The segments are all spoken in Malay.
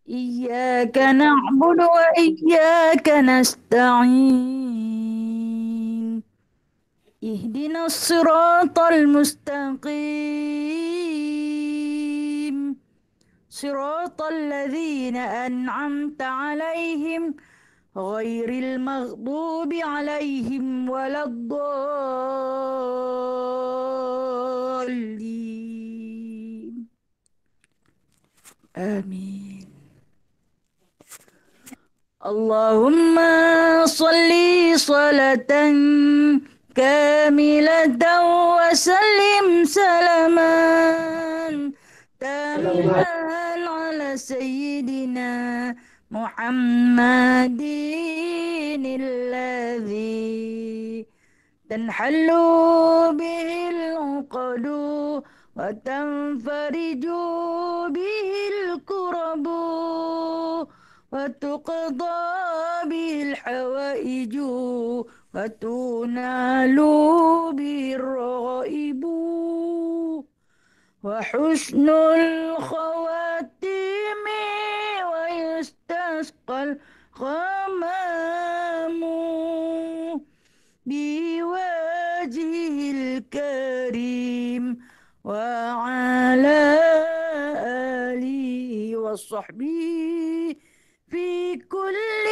إياك نعبد وإياك نستعين اهدنا الصراط المستقيم صراط الذين أنعمت عليهم غير المغضوب عليهم ولا الضالين آمين. اللهم صل صلاة كاملة وسلم سلاما تاما على سيدنا محمد الذي تنحل به العقد وتنفرج به الكرب وتقضى به الحوائج وتنال به الرغائب وحسن الخواتيم ويستسقى الغمام بوجهه الكريم وعلى آله وصحبه في كل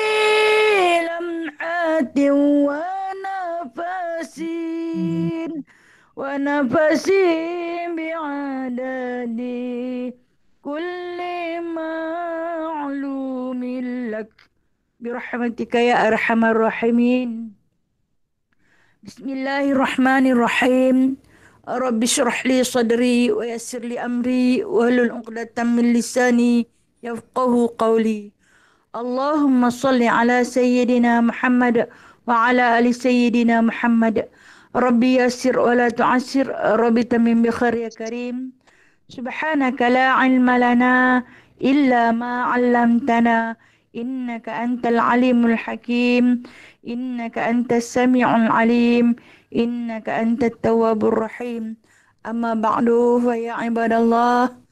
لمحة ونفس بعدد كل معلوم لك برحمتك يا أرحم الراحمين. بسم الله الرحمن الرحيم. رب اشرح لي صدري ويسر لي أمري واحلل عقدة من لساني يفقه قولي. اللهم صل على سيدنا محمد وعلى آل سيدنا محمد. ربي يسر ولا تعسر، ربي تمم بخير يا كريم. سبحانك لا علم لنا إلا ما علمتنا إنك أنت العليم الحكيم. إنك أنت السميع العليم. إنك أنت التواب الرحيم. أما بعد فيا عباد الله.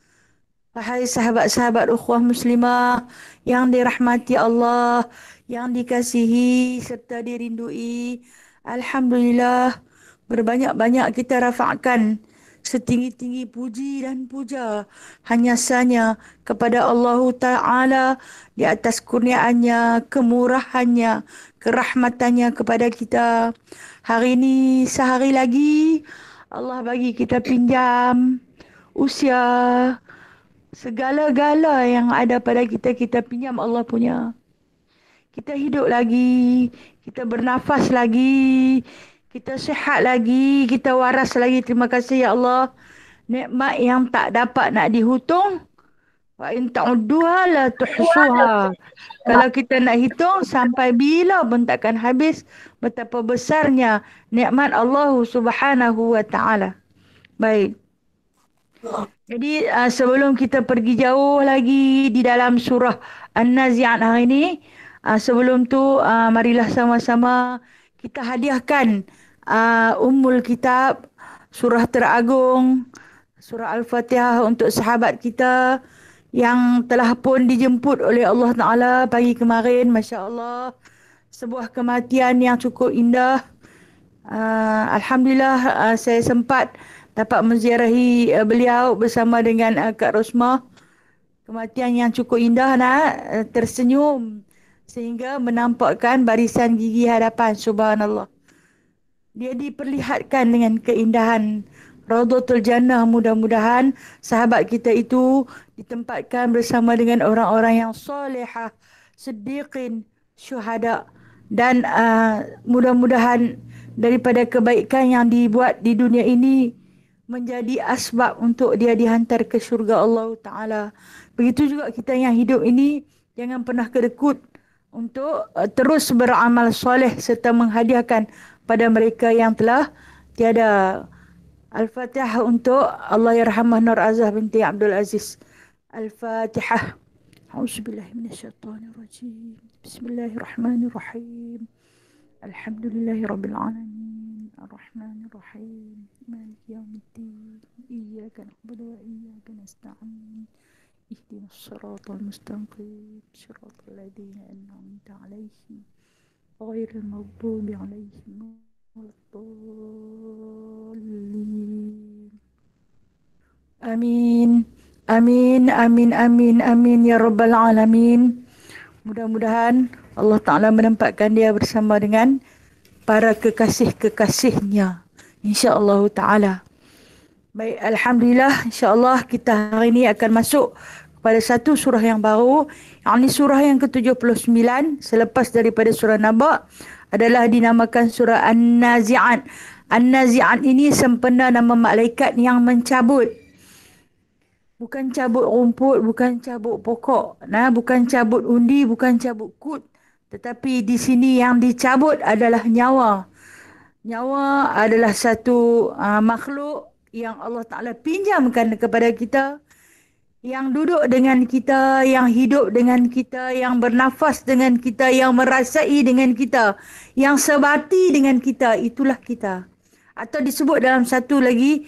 Wahai sahabat-sahabat ukhuwah muslimah yang dirahmati Allah, yang dikasihi serta dirindui. Alhamdulillah, berbanyak-banyak kita rafa'kan setinggi-tinggi puji dan puja hanya sahaja kepada Allah Ta'ala di atas kurniaannya, kemurahannya, kerahmatannya kepada kita. Hari ini sehari lagi Allah bagi kita pinjam usia. Segala-gala yang ada pada kita, kita pinjam Allah punya. Kita hidup lagi, kita bernafas lagi, kita sihat lagi, kita waras lagi. Terima kasih ya Allah. Nikmat yang tak dapat nak dihitung. Wa in ta'udduha la tuhsuha. Kalau kita nak hitung sampai bila pun takkan habis betapa besarnya nikmat Allah Subhanahu wa taala. Baik. Jadi sebelum kita pergi jauh lagi di dalam surah An-Nazi'at hari ini, sebelum tu marilah sama-sama kita hadiahkan Ummul Kitab, surah teragung, surah Al-Fatihah untuk sahabat kita yang telah pun dijemput oleh Allah Ta'ala pagi kemarin. Masya Allah, sebuah kematian yang cukup indah. Alhamdulillah, saya sempat dapat menziarahi beliau bersama dengan Kak Rosmah. Kematian yang cukup indah, tersenyum sehingga menampakkan barisan gigi hadapan. Subhanallah. Dia diperlihatkan dengan keindahan Raudhatul Jannah. Mudah-mudahan sahabat kita itu ditempatkan bersama dengan orang-orang yang solehah, siddiqin, syuhada. Dan mudah-mudahan daripada kebaikan yang dibuat di dunia ini menjadi asbab untuk dia dihantar ke syurga Allah Ta'ala. Begitu juga kita yang hidup ini, jangan pernah kedekut untuk terus beramal soleh serta menghadiahkan pada mereka yang telah tiada. Al-Fatihah untuk Allahyarhamah Nur Azah binti Abdul Aziz. Al-Fatihah. A'udzubillahi minasyaitonirrajim. Bismillahirrahmanirrahim. Alhamdulillahi rabbil alamin. Ar-Rahmanirrahim. Maliki yaumiddin. Iyyaka na'budu wa iyyaka nasta'in. اهدنا الصراط المستقيم صراط الذين أنعمت عليهم غير المغضوب عليهم ولا الضالين. Amin. Amin, amin, amin, amin ya Rabbal Alamin. Mudah-mudahan Allah Ta'ala menempatkan dia bersama dengan para kekasih-kekasihnya. InsyaAllah Ta'ala. Baik, Alhamdulillah. InsyaAllah kita hari ini akan masuk kepada satu surah yang baru. Yang ini surah yang ke-79. Selepas daripada surah Naba adalah dinamakan surah An-Nazi'at. An-Nazi'at ini sempena nama malaikat yang mencabut. Bukan cabut rumput, bukan cabut pokok, bukan cabut undi, bukan cabut kut. Tetapi di sini yang dicabut adalah nyawa. Nyawa adalah satu makhluk yang Allah Ta'ala pinjamkan kepada kita, yang duduk dengan kita, yang hidup dengan kita, yang bernafas dengan kita, yang merasai dengan kita, yang sebati dengan kita. Itulah kita. Atau disebut dalam satu lagi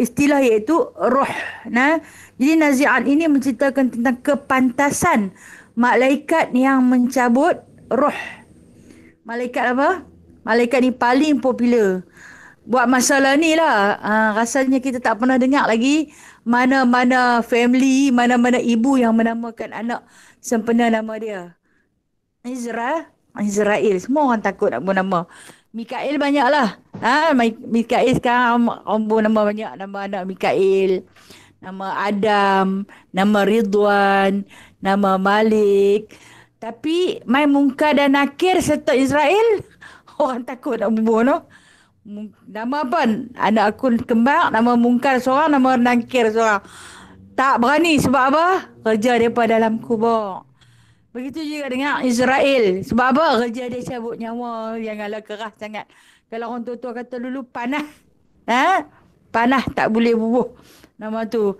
istilah iaitu roh. Jadi Nazi'at ini menceritakan tentang kepantasan malaikat yang mencabut roh. Malaikat apa? Malaikat ni paling popular. Buat masalah ni lah. Rasanya kita tak pernah dengar lagi mana-mana family, mana-mana ibu yang menamakan anak sempena nama dia. Israel. Semua orang takut nak buat nama. Mikael banyaklah. Mikael sekarang orang buat nama banyak. Nama anak Mikael, nama Adam, nama Ridwan, nama Malik. Tapi Mai Munkar dan Nakir serta Israel, orang takut nak bubuh, no? Nama apa? Anak aku kembar, nama Munkar seorang, nama Nakir seorang. Tak berani sebab apa? Kerja mereka dalam kubur. Begitu juga dengan Israel. Sebab apa? Kerja dia cabut nyawa. Janganlah keras sangat. Kalau orang tua-tua kata dulu panah. Panah tak boleh bubuh. Nama tu.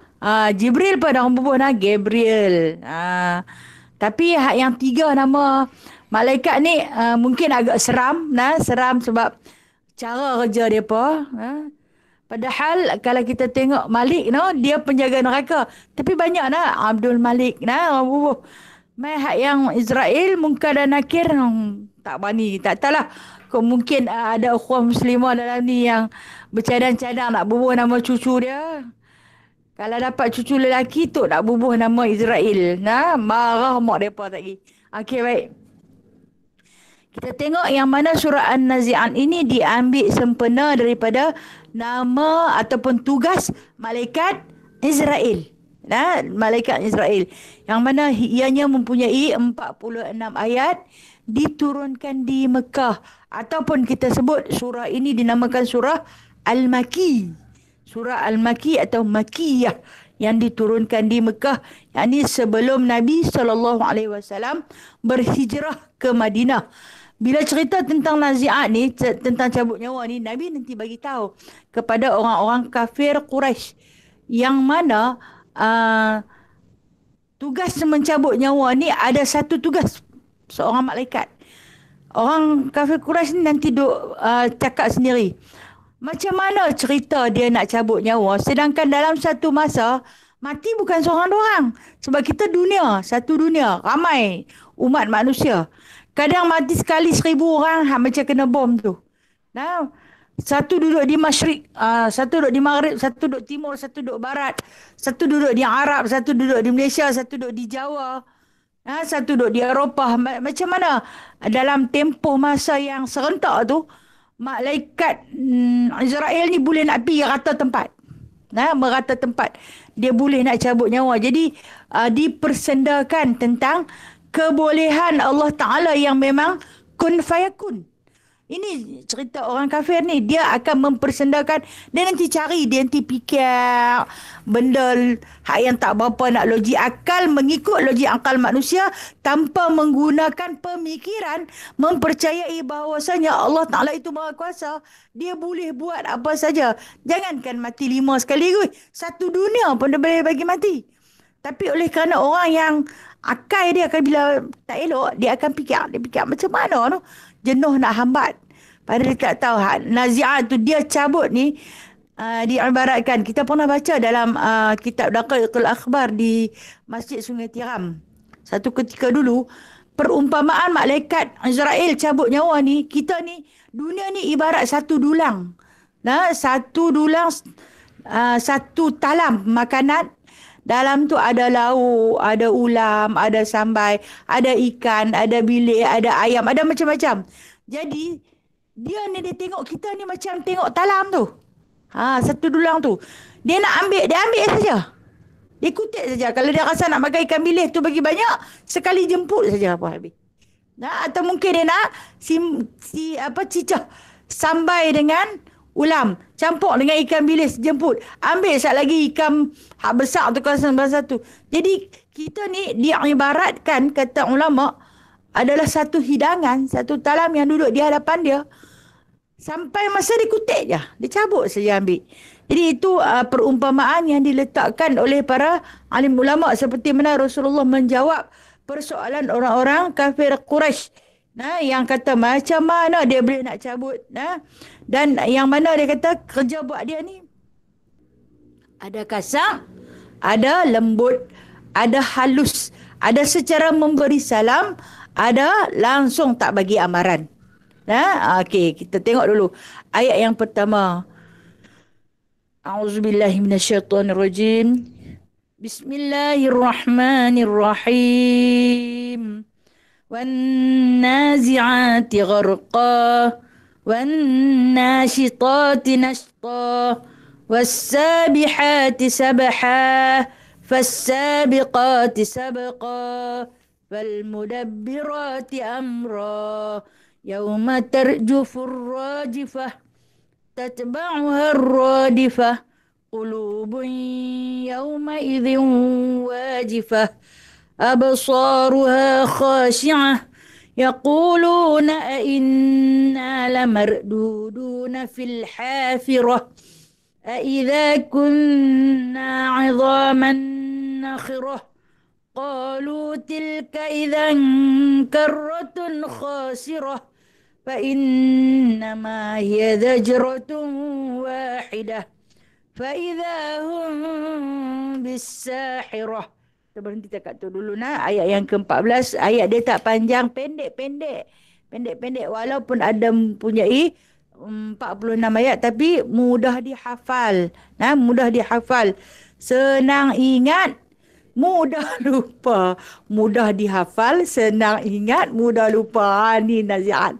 Jibril pun orang bubuh. Gabriel. Tapi yang tiga nama malaikat ni mungkin agak seram. Seram sebab cara kerja mereka. Padahal kalau kita tengok Malik, dia penjaga neraka. Tapi banyak Abdul Malik. Orang bubuh. Hak yang Israel, Munkar dan Nakir tak berani. Tak tahulah. Mungkin ada ukhuwah muslimah dalam ni yang bercadang-cadang nak bubuh nama cucu dia. Kalau dapat cucu lelaki tu nak bubuh nama Israel. Marah mak mereka lagi. Okey, baik. Kita tengok yang mana surah An-Nazi'at ini diambil sempena daripada nama ataupun tugas malaikat Israel. Malaikat Israel, yang mana ianya mempunyai 46 ayat, diturunkan di Mekah, ataupun kita sebut surah ini dinamakan surah Al-Maki. Surah Al-Maki atau Makiyah, yang diturunkan di Mekah, yakni sebelum Nabi SAW berhijrah ke Madinah. Bila cerita tentang Nazi'at ni, tentang cabut nyawa ni, Nabi nanti bagi tahu kepada orang-orang kafir Quraisy, yang mana tugas mencabut nyawa ni ada satu tugas seorang malaikat. Orang kafir Quraisy ni nanti cakap sendiri, macam mana cerita dia nak cabut nyawa, sedangkan dalam satu masa mati bukan seorang doang. Sebab kita satu dunia, ramai umat manusia. Kadang mati sekali 1,000 orang, macam kena bom tu. Satu duduk di Masyrik, satu duduk di Maghrib, satu duduk Timur, satu duduk Barat, satu duduk di Arab, satu duduk di Malaysia, satu duduk di Jawa, satu duduk di Eropah. Macam mana dalam tempoh masa yang serentak tu, malaikat Israel ni boleh nak pergi rata tempat. Merata tempat. Dia boleh nak cabut nyawa. Jadi dipersendakan tentang kebolehan Allah Ta'ala yang memang kun fayakun. Ini cerita orang kafir ni. Dia akan mempersendakan. Dia nanti cari. Dia nanti fikir benda hak yang tak berapa nak logik akal, mengikut logik akal manusia tanpa menggunakan pemikiran, mempercayai bahawasanya Allah Ta'ala itu Maha Kuasa. Dia boleh buat apa saja. Jangankan mati 5 sekali. Satu dunia pun dia boleh bagi mati. Tapi oleh kerana orang yang akal dia akan, bila tak elok, dia akan fikir. Dia fikir macam mana tu? Jenuh nak hambat. Padahal dia tak tahu. Nazi'at tu dia cabut ni. diibaratkan. Kita pernah baca dalam kitab Daqaiqul Akhbar di Masjid Sungai Tiram. Satu ketika dulu, perumpamaan malaikat Azrael cabut nyawa ni, kita ni, dunia ni ibarat satu dulang. Nah, satu dulang, satu talam makanan. Dalam tu ada lauk, ada ulam, ada sambai, ada ikan, ada bilik, ada ayam, ada macam-macam. Jadi, dia tengok kita ni macam tengok talam tu. Satu dulang tu. Dia ambil saja. Dia kutip saja. Kalau dia rasa nak makan ikan bilis tu bagi banyak, sekali jemput saja apa habis. Atau mungkin dia nak cicah sambai dengan ulam, campur dengan ikan bilis, jemput. Ambil sat lagi ikan hak besar tu kawasan satu. Jadi kita ni diibaratkan, kata ulama, adalah satu hidangan, satu talam yang duduk di hadapan dia. Sampai masa dia kutip je. Dia cabut saja ambil. Jadi itu perumpamaan yang diletakkan oleh para alim ulama. Seperti mana Rasulullah menjawab persoalan orang-orang kafir Quraisy. Yang kata macam mana dia boleh nak cabut. Dan yang mana dia kata kerja buat dia ni. Ada kasar, ada lembut, ada halus, ada secara memberi salam, ada langsung tak bagi amaran. Okey, kita tengok dulu ayat yang pertama. A'udzubillahi minasyaitonirrajim. Bismillahirrahmanirrahim. Wan nazi'ati gharqa, wan nashitati nashta, was-sabihati sabha, fas-sabiqati sabqa, fal-mudabbirati amra. يوم ترجف الراجفة تتبعها الرادفة قلوب يومئذ واجفة أبصارها خاشعة يقولون أئنا لمردودون في الحافرة أئذا كنا عظاما نخرة قالوا تلك إذا كرة خاسرة فإنما هي زجرة واحدة فإذا هم بالساحرة. Kita berhenti dekat tu dulu ayat yang ke-14. Ayat dia tak panjang, pendek-pendek. Pendek-pendek walaupun ada mempunyai 46 ayat tapi mudah dihafal. Mudah dihafal. Senang ingat, mudah lupa. Mudah dihafal, senang ingat, mudah lupa. Ni nasihat.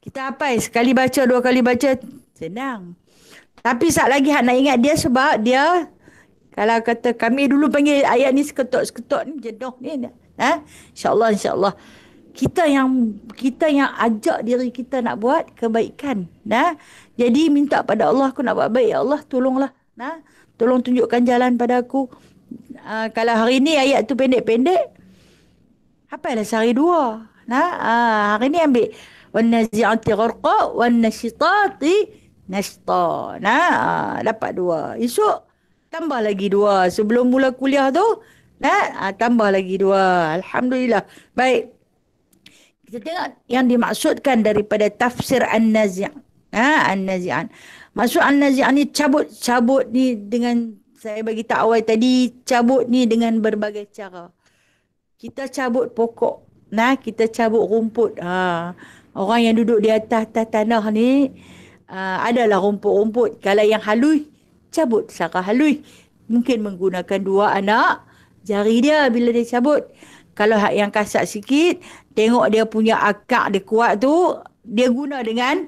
Kita apa? Sekali baca, dua kali baca, senang. Tapi sat lagi nak ingat dia sebab dia, kalau kata kami dulu panggil ayat ni seketok-seketok ni, jenuh ni. InsyaAllah. Kita yang ajak diri kita nak buat kebaikan. Jadi minta pada Allah, aku nak buat baik. Ya Allah, tolonglah. Tolong tunjukkan jalan pada aku. Kalau hari ni ayat tu pendek-pendek, apa lah sehari dua. Hari ni ambil wan nazi'ati gharqa wan nashitati nashta. Dapat dua. Esok tambah lagi dua. Sebelum mula kuliah tu, tambah lagi dua. Alhamdulillah. Baik. Kita tengok yang dimaksudkan daripada tafsir An-Nazi'. An-Nazi'an. Maksud An-Nazi'an ni cabut ni dengan, saya bagi tak awal tadi, cabut ni dengan berbagai cara. Kita cabut pokok. Kita cabut rumput. Orang yang duduk di atas tanah ni, adalah rumput-rumput. Kalau yang halus, cabut secara halus. Mungkin menggunakan dua anak jari dia bila dia cabut. Kalau yang kasar sikit, tengok dia punya akak dia kuat tu, dia guna dengan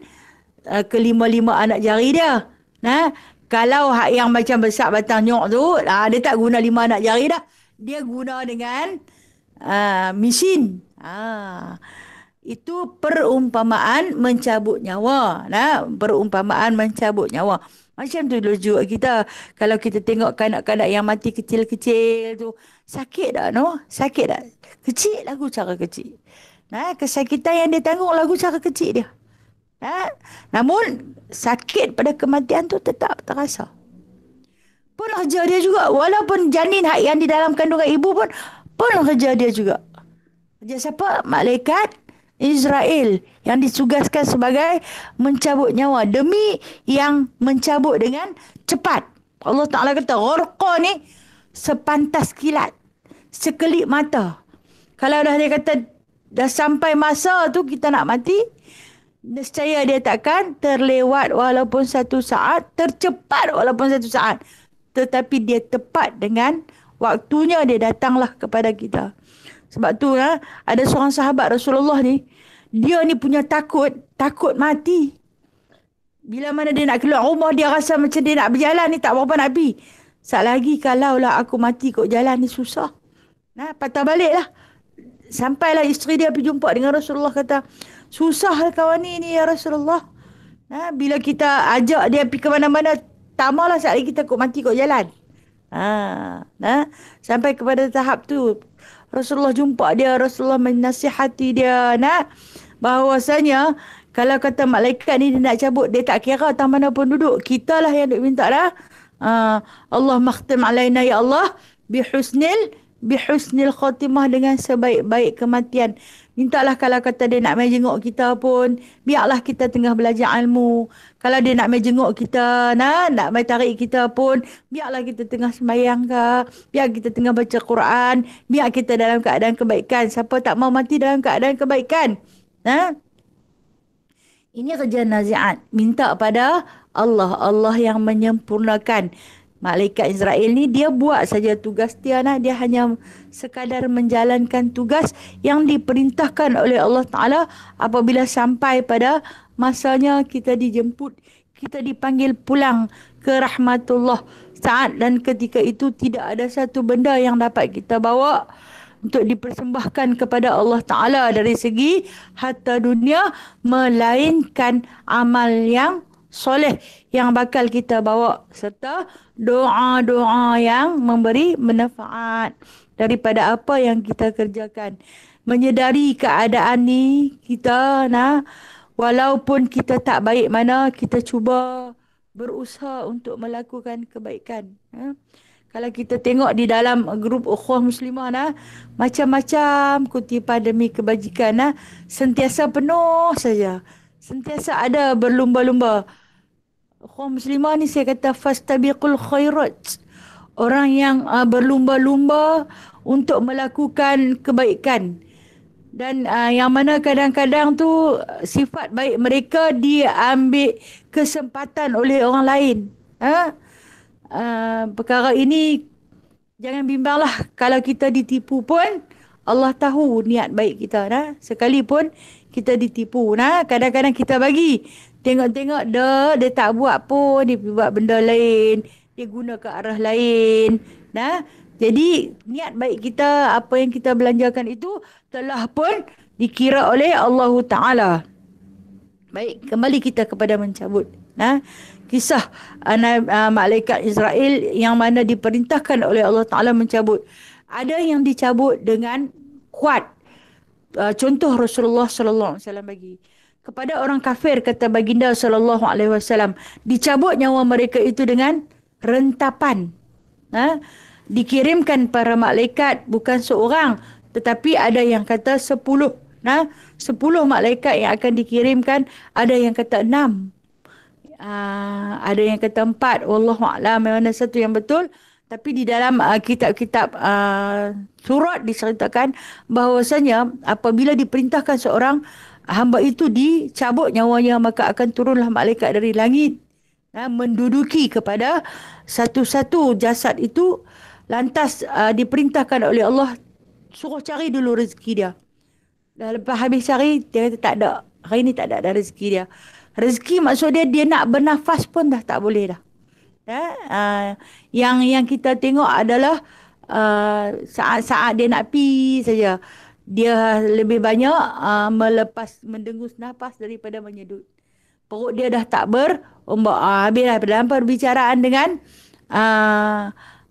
kelima-lima anak jari dia. Kalau yang macam besar batang nyok tu, dia tak guna 5 anak jari dah. Dia guna dengan mesin. Itu perumpamaan mencabut nyawa. Perumpamaan mencabut nyawa. Macam tu dulu juga kita. Kalau kita tengok kanak-kanak yang mati kecil-kecil tu, sakit tak? Sakit tak? Kecil lagu cara kecil. Kesakitan yang dia tanggung lagu cara kecil dia. Namun sakit pada kematian tu tetap terasa. Pun kerja dia juga. Walaupun janin yang di dalam kandungan ibu pun kerja dia juga. Kerja siapa? Malaikat Israel yang ditugaskan sebagai mencabut nyawa demi yang mencabut dengan cepat. Allah Ta'ala kata gharqa ni sepantas kilat, sekelip mata. Kalau dah dia kata dah sampai masa tu kita nak mati, nescaya dia takkan terlewat walaupun satu saat, tercepat walaupun satu saat. Tetapi dia tepat dengan waktunya dia datanglah kepada kita. Sebab tu ada seorang sahabat Rasulullah ni, dia ni punya takut mati. Bila mana dia nak keluar rumah, dia rasa macam dia nak berjalan ni tak berapa nak pergi. Sat lagi kalaulah aku mati kok jalan ni susah. Patah balik lah. Sampailah isteri dia pergi jumpa dengan Rasulullah, kata, susah kawan ni ya Rasulullah. Bila kita ajak dia pergi ke mana-mana, tak maulah sat lagi kita kok mati kok jalan. Sampai kepada tahap tu Rasulullah jumpa dia, Rasulullah menasihati dia bahawasanya kalau kata malaikat ni dia nak cabut, dia tak kira atas mana pun duduk, kita lah yang duk minta dah. Allah makhtim alaina ya Allah bihusnil khatimah, dengan sebaik-baik kematian. Mintalah kalau kata dia nak mai jenguk kita pun, biarlah kita tengah belajar ilmu. Kalau dia nak mai jenguk kita, nak mai tarik kita pun, biarlah kita tengah sembahyang ke, biar kita tengah baca Quran, biar kita dalam keadaan kebaikan. Siapa tak mau mati dalam keadaan kebaikan? Ini kerja nazi'at. Minta pada Allah. Allah yang menyempurnakan. Malaikat Israel ni dia buat saja tugas dia. Dia hanya sekadar menjalankan tugas yang diperintahkan oleh Allah Ta'ala. Apabila sampai pada masanya kita dijemput, kita dipanggil pulang ke rahmatullah. Saat dan ketika itu tidak ada satu benda yang dapat kita bawa untuk dipersembahkan kepada Allah Ta'ala dari segi harta dunia, melainkan amal yang soleh yang bakal kita bawa, serta doa-doa yang memberi manfaat daripada apa yang kita kerjakan. Menyedari keadaan ni, kita walaupun kita tak baik mana, kita cuba berusaha untuk melakukan kebaikan. Kalau kita tengok di dalam grup ukhuwah muslimah, macam-macam kutipan demi kebajikan, sentiasa penuh saja. Sentiasa ada berlumba-lumba. Ukhuwah muslimah ni saya kata fastabiqul khairat. Orang yang berlumba-lumba untuk melakukan kebaikan. Dan yang mana kadang-kadang tu sifat baik mereka diambil kesempatan oleh orang lain. Perkara ini jangan bimbanglah kalau kita ditipu pun, Allah tahu niat baik kita. Sekalipun kita ditipu, kadang-kadang kita bagi, tengok-tengok dia tak buat pun, dia buat benda lain, dia guna ke arah lain. Jadi niat baik kita, apa yang kita belanjakan itu telah pun dikira oleh Allah Ta'ala. Baik, kembali kita kepada mencabut. Kisah malaikat Israel yang mana diperintahkan oleh Allah Ta'ala mencabut. Ada yang dicabut dengan kuat. Contoh Rasulullah sallallahu alaihi wasallam bagi. Kepada orang kafir, kata baginda sallallahu alaihi wasallam, dicabut nyawa mereka itu dengan rentapan. Dikirimkan para malaikat, bukan seorang, tetapi ada yang kata 10. 10 malaikat yang akan dikirimkan, ada yang kata 6. Ada yang kata 4. Wallahu a'lam mana satu yang betul. Tapi di dalam kitab-kitab surat diceritakan bahawasanya apabila diperintahkan seorang hamba itu dicabut nyawanya, maka akan turunlah malaikat dari langit menduduki kepada satu-satu jasad itu. Lantas diperintahkan oleh Allah, suruh cari dulu rezeki dia. Dah lepas habis cari, dia kata tak ada. Hari ni tak ada rezeki dia. Rezeki maksud dia nak bernafas pun dah tak boleh dah. Yang kita tengok adalah saat-saat dia nak pi saja, dia lebih banyak mendengus nafas daripada menyedut. Perut dia dah tak berombak. Habislah dalam perbicaraan dengan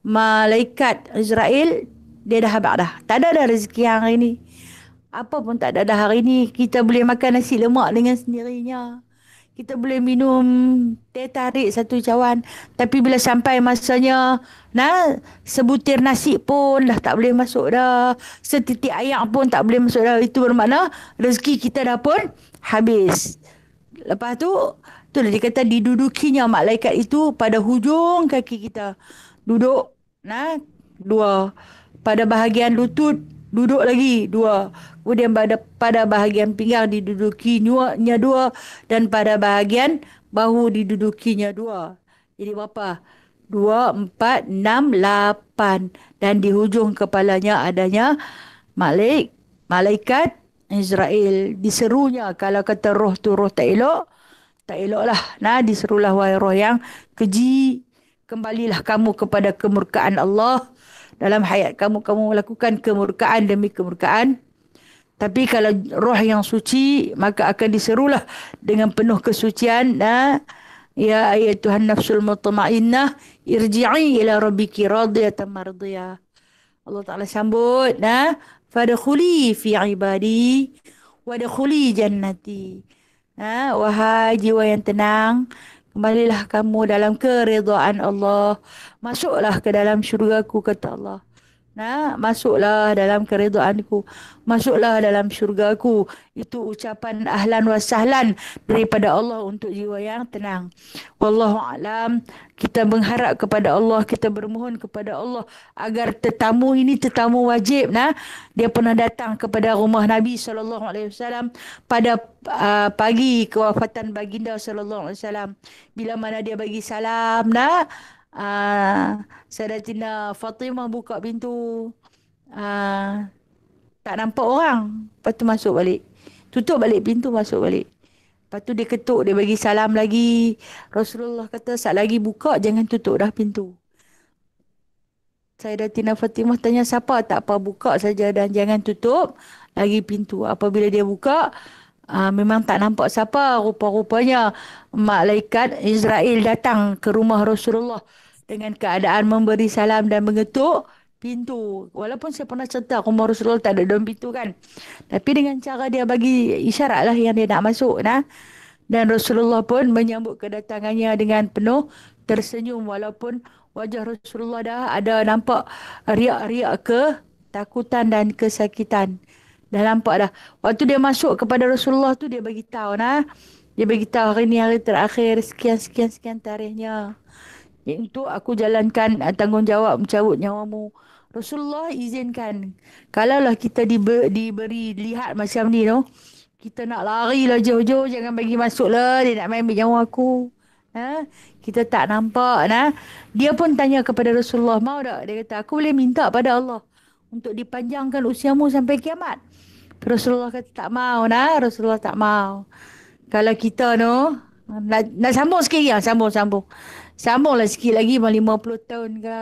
malaikat Israel, dia dah habis dah. Tak ada rezeki hari ni. Apa pun tak ada dah hari ni. Kita boleh makan nasi lemak dengan sendirinya. kita boleh minum teh tarik satu cawan. Tapi bila sampai masanya, sebutir nasi pun dah tak boleh masuk dah. Setitik air pun tak boleh masuk dah. Itu bermakna rezeki kita dah pun habis. Lepas tu dah dikata didudukinya malaikat itu pada hujung kaki kita. Duduk, dua. Pada bahagian lutut, duduk lagi, dua. Kemudian pada bahagian pinggang didudukinya dua. Dan pada bahagian bahu didudukinya dua. Jadi berapa? Dua, empat, enam, lapan. Dan di hujung kepalanya adanya malaikat Israel. Diserunya kalau kata roh tu roh tak elok. Tak eloklah. Diserulah wahai roh yang keji. Kembalilah kamu kepada kemurkaan Allah. Dalam hayat kamu, kamu melakukan kemurkaan demi kemurkaan. Tapi kalau roh yang suci, maka akan diserulah dengan penuh kesucian. Ya ayatuhan nafsul mutma'innah, irji'i ila rabbiki radiyatan mardiyah. Allah Ta'ala sambut. Fadkhuli fi ibadi, wadkhuli jannati. Wahai jiwa yang tenang, kembalilah kamu dalam keridhaan Allah. Masuklah ke dalam syurgaku, kata Allah. Masuklah dalam keridhaanku. Masuklah dalam syurgaku. Itu ucapan ahlan wa sahlan daripada Allah untuk jiwa yang tenang. Wallahu alam. Kita mengharap kepada Allah, kita bermohon kepada Allah agar tetamu ini tetamu wajib. Dia pernah datang kepada rumah Nabi SAW pada pagi kewafatan baginda SAW. Bila mana dia bagi salam, Sayyidatina Fatimah buka pintu. Tak nampak orang. Lepas tu masuk balik. Tutup balik pintu, masuk balik. Lepas tu dia ketuk, dia bagi salam lagi. Rasulullah kata, saat lagi buka, jangan tutup dah pintu. Sayyidatina Fatimah tanya, siapa? Tak apa, buka saja dan jangan tutup lagi pintu. Apabila dia buka, memang tak nampak siapa. Rupa-rupanya malaikat Israel datang ke rumah Rasulullah dengan keadaan memberi salam dan mengetuk pintu. Walaupun saya pernah cerita rumah Rasulullah tak ada dalam pintu kan. Tapi dengan cara dia bagi isyarat lah yang dia nak masuk. Dan Rasulullah pun menyambut kedatangannya dengan penuh tersenyum. Walaupun wajah Rasulullah dah ada nampak riak-riak ketakutan dan kesakitan. Dah nampak dah. Waktu dia masuk kepada Rasulullah tu dia bagi tahu Dia bagi tahu hari ni hari terakhir, sekian tarikhnya. Untuk aku jalankan tanggungjawab mencabut nyawamu. Rasulullah izinkan. Kalaulah kita diberi lihat macam ni kita nak lari lah jauh-jauh, jangan bagi masuk lah, dia nak main ambil nyawa aku. Kita tak nampak. Dia pun tanya kepada Rasulullah, mau tak? Dia kata, aku boleh minta pada Allah untuk dipanjangkan usiamu sampai kiamat. Rasulullah kata tak mau. Rasulullah tak mau. Kalau kita nak sambung sikit lagi. Sambunglah sikit lagi 50 tahun ke.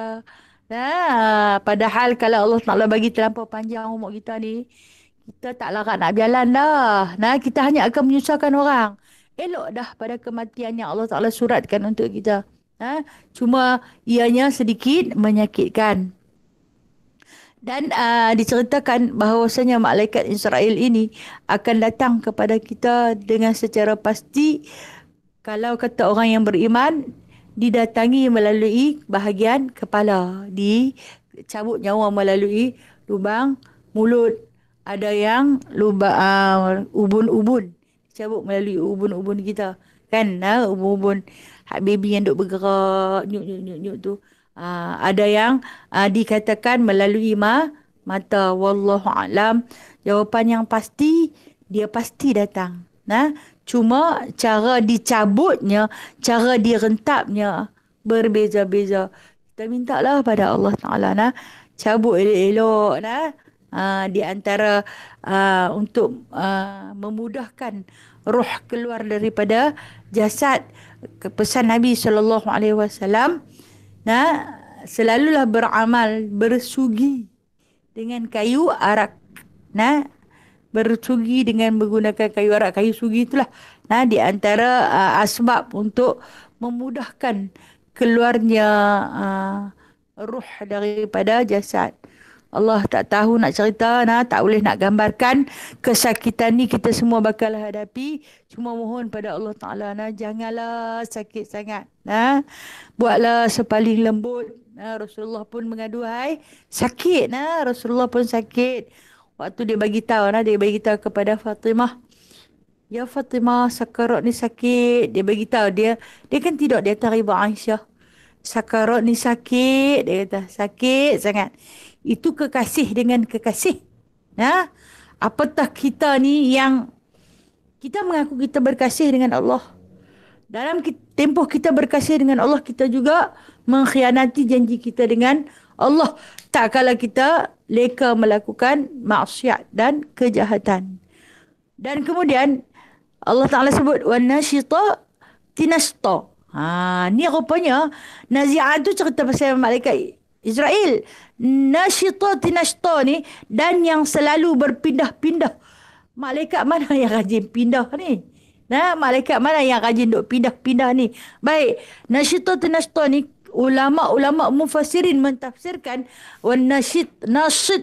Padahal kalau Allah Ta'ala bagi terlampau panjang umur kita ni, kita tak larat nak berjalan dah. Kita hanya akan menyusahkan orang. Elok dah pada kematian yang Allah Ta'ala suratkan untuk kita. Cuma ianya sedikit menyakitkan. Dan diceritakan bahawasanya malaikat Israel ini akan datang kepada kita dengan secara pasti. Kalau kata orang yang beriman, didatangi melalui bahagian kepala. Dicabut nyawa melalui lubang mulut. Ada yang lubang ubun-ubun. Dicabut melalui ubun-ubun kita. Kan? Ubun-ubun. Hak baby yang duk bergerak. Nyuk tu. Ada yang dikatakan melalui mata. Wallahu alam. Jawapan yang pasti, dia pasti datang. Cuma cara dicabutnya, cara direntapnya berbeza-beza. Kita mintalah pada Allah Ta'ala cabut elok-elok di antara untuk memudahkan roh keluar daripada jasad. Pesan Nabi SAW, selalulah beramal bersugi dengan kayu arak. Bersugi dengan menggunakan kayu arak. Kayu sugi itulah di antara asbab untuk memudahkan keluarnya ruh daripada jasad. Allah tak tahu nak cerita, tak boleh nak gambarkan kesakitan ni kita semua bakal hadapi. Cuma mohon pada Allah Ta'ala, janganlah sakit sangat. Buatlah sepaling lembut. Rasulullah pun mengaduhai sakit. Rasulullah pun sakit. Waktu dia bagi tahu, dia bagi tahu kepada Fatimah, ya Fatimah, sakarat ni sakit. Dia bagi tahu, dia kan tidur di atas riba Aisyah. Sakarat ni sakit, dia kata sakit sangat. Itu kekasih dengan kekasih. Apatah kita ni yang kita mengaku kita berkasih dengan Allah. Dalam tempoh kita berkasih dengan Allah, kita juga mengkhianati janji kita dengan Allah. Tak kala kita leka melakukan maksiat dan kejahatan. Dan kemudian Allah Ta'ala sebut وَالنَّشِطَ تِنَشْطَ. Ni rupanya Nazi'at tu cerita pasal malaikat Israel. Nashita tinashta ni, dan yang selalu berpindah-pindah. Malaikat mana yang rajin pindah ni? Malaikat mana yang rajin duk pindah-pindah ni? Baik, nashita tinashta ni, ulama-ulama mufassirin mentafsirkan nasyid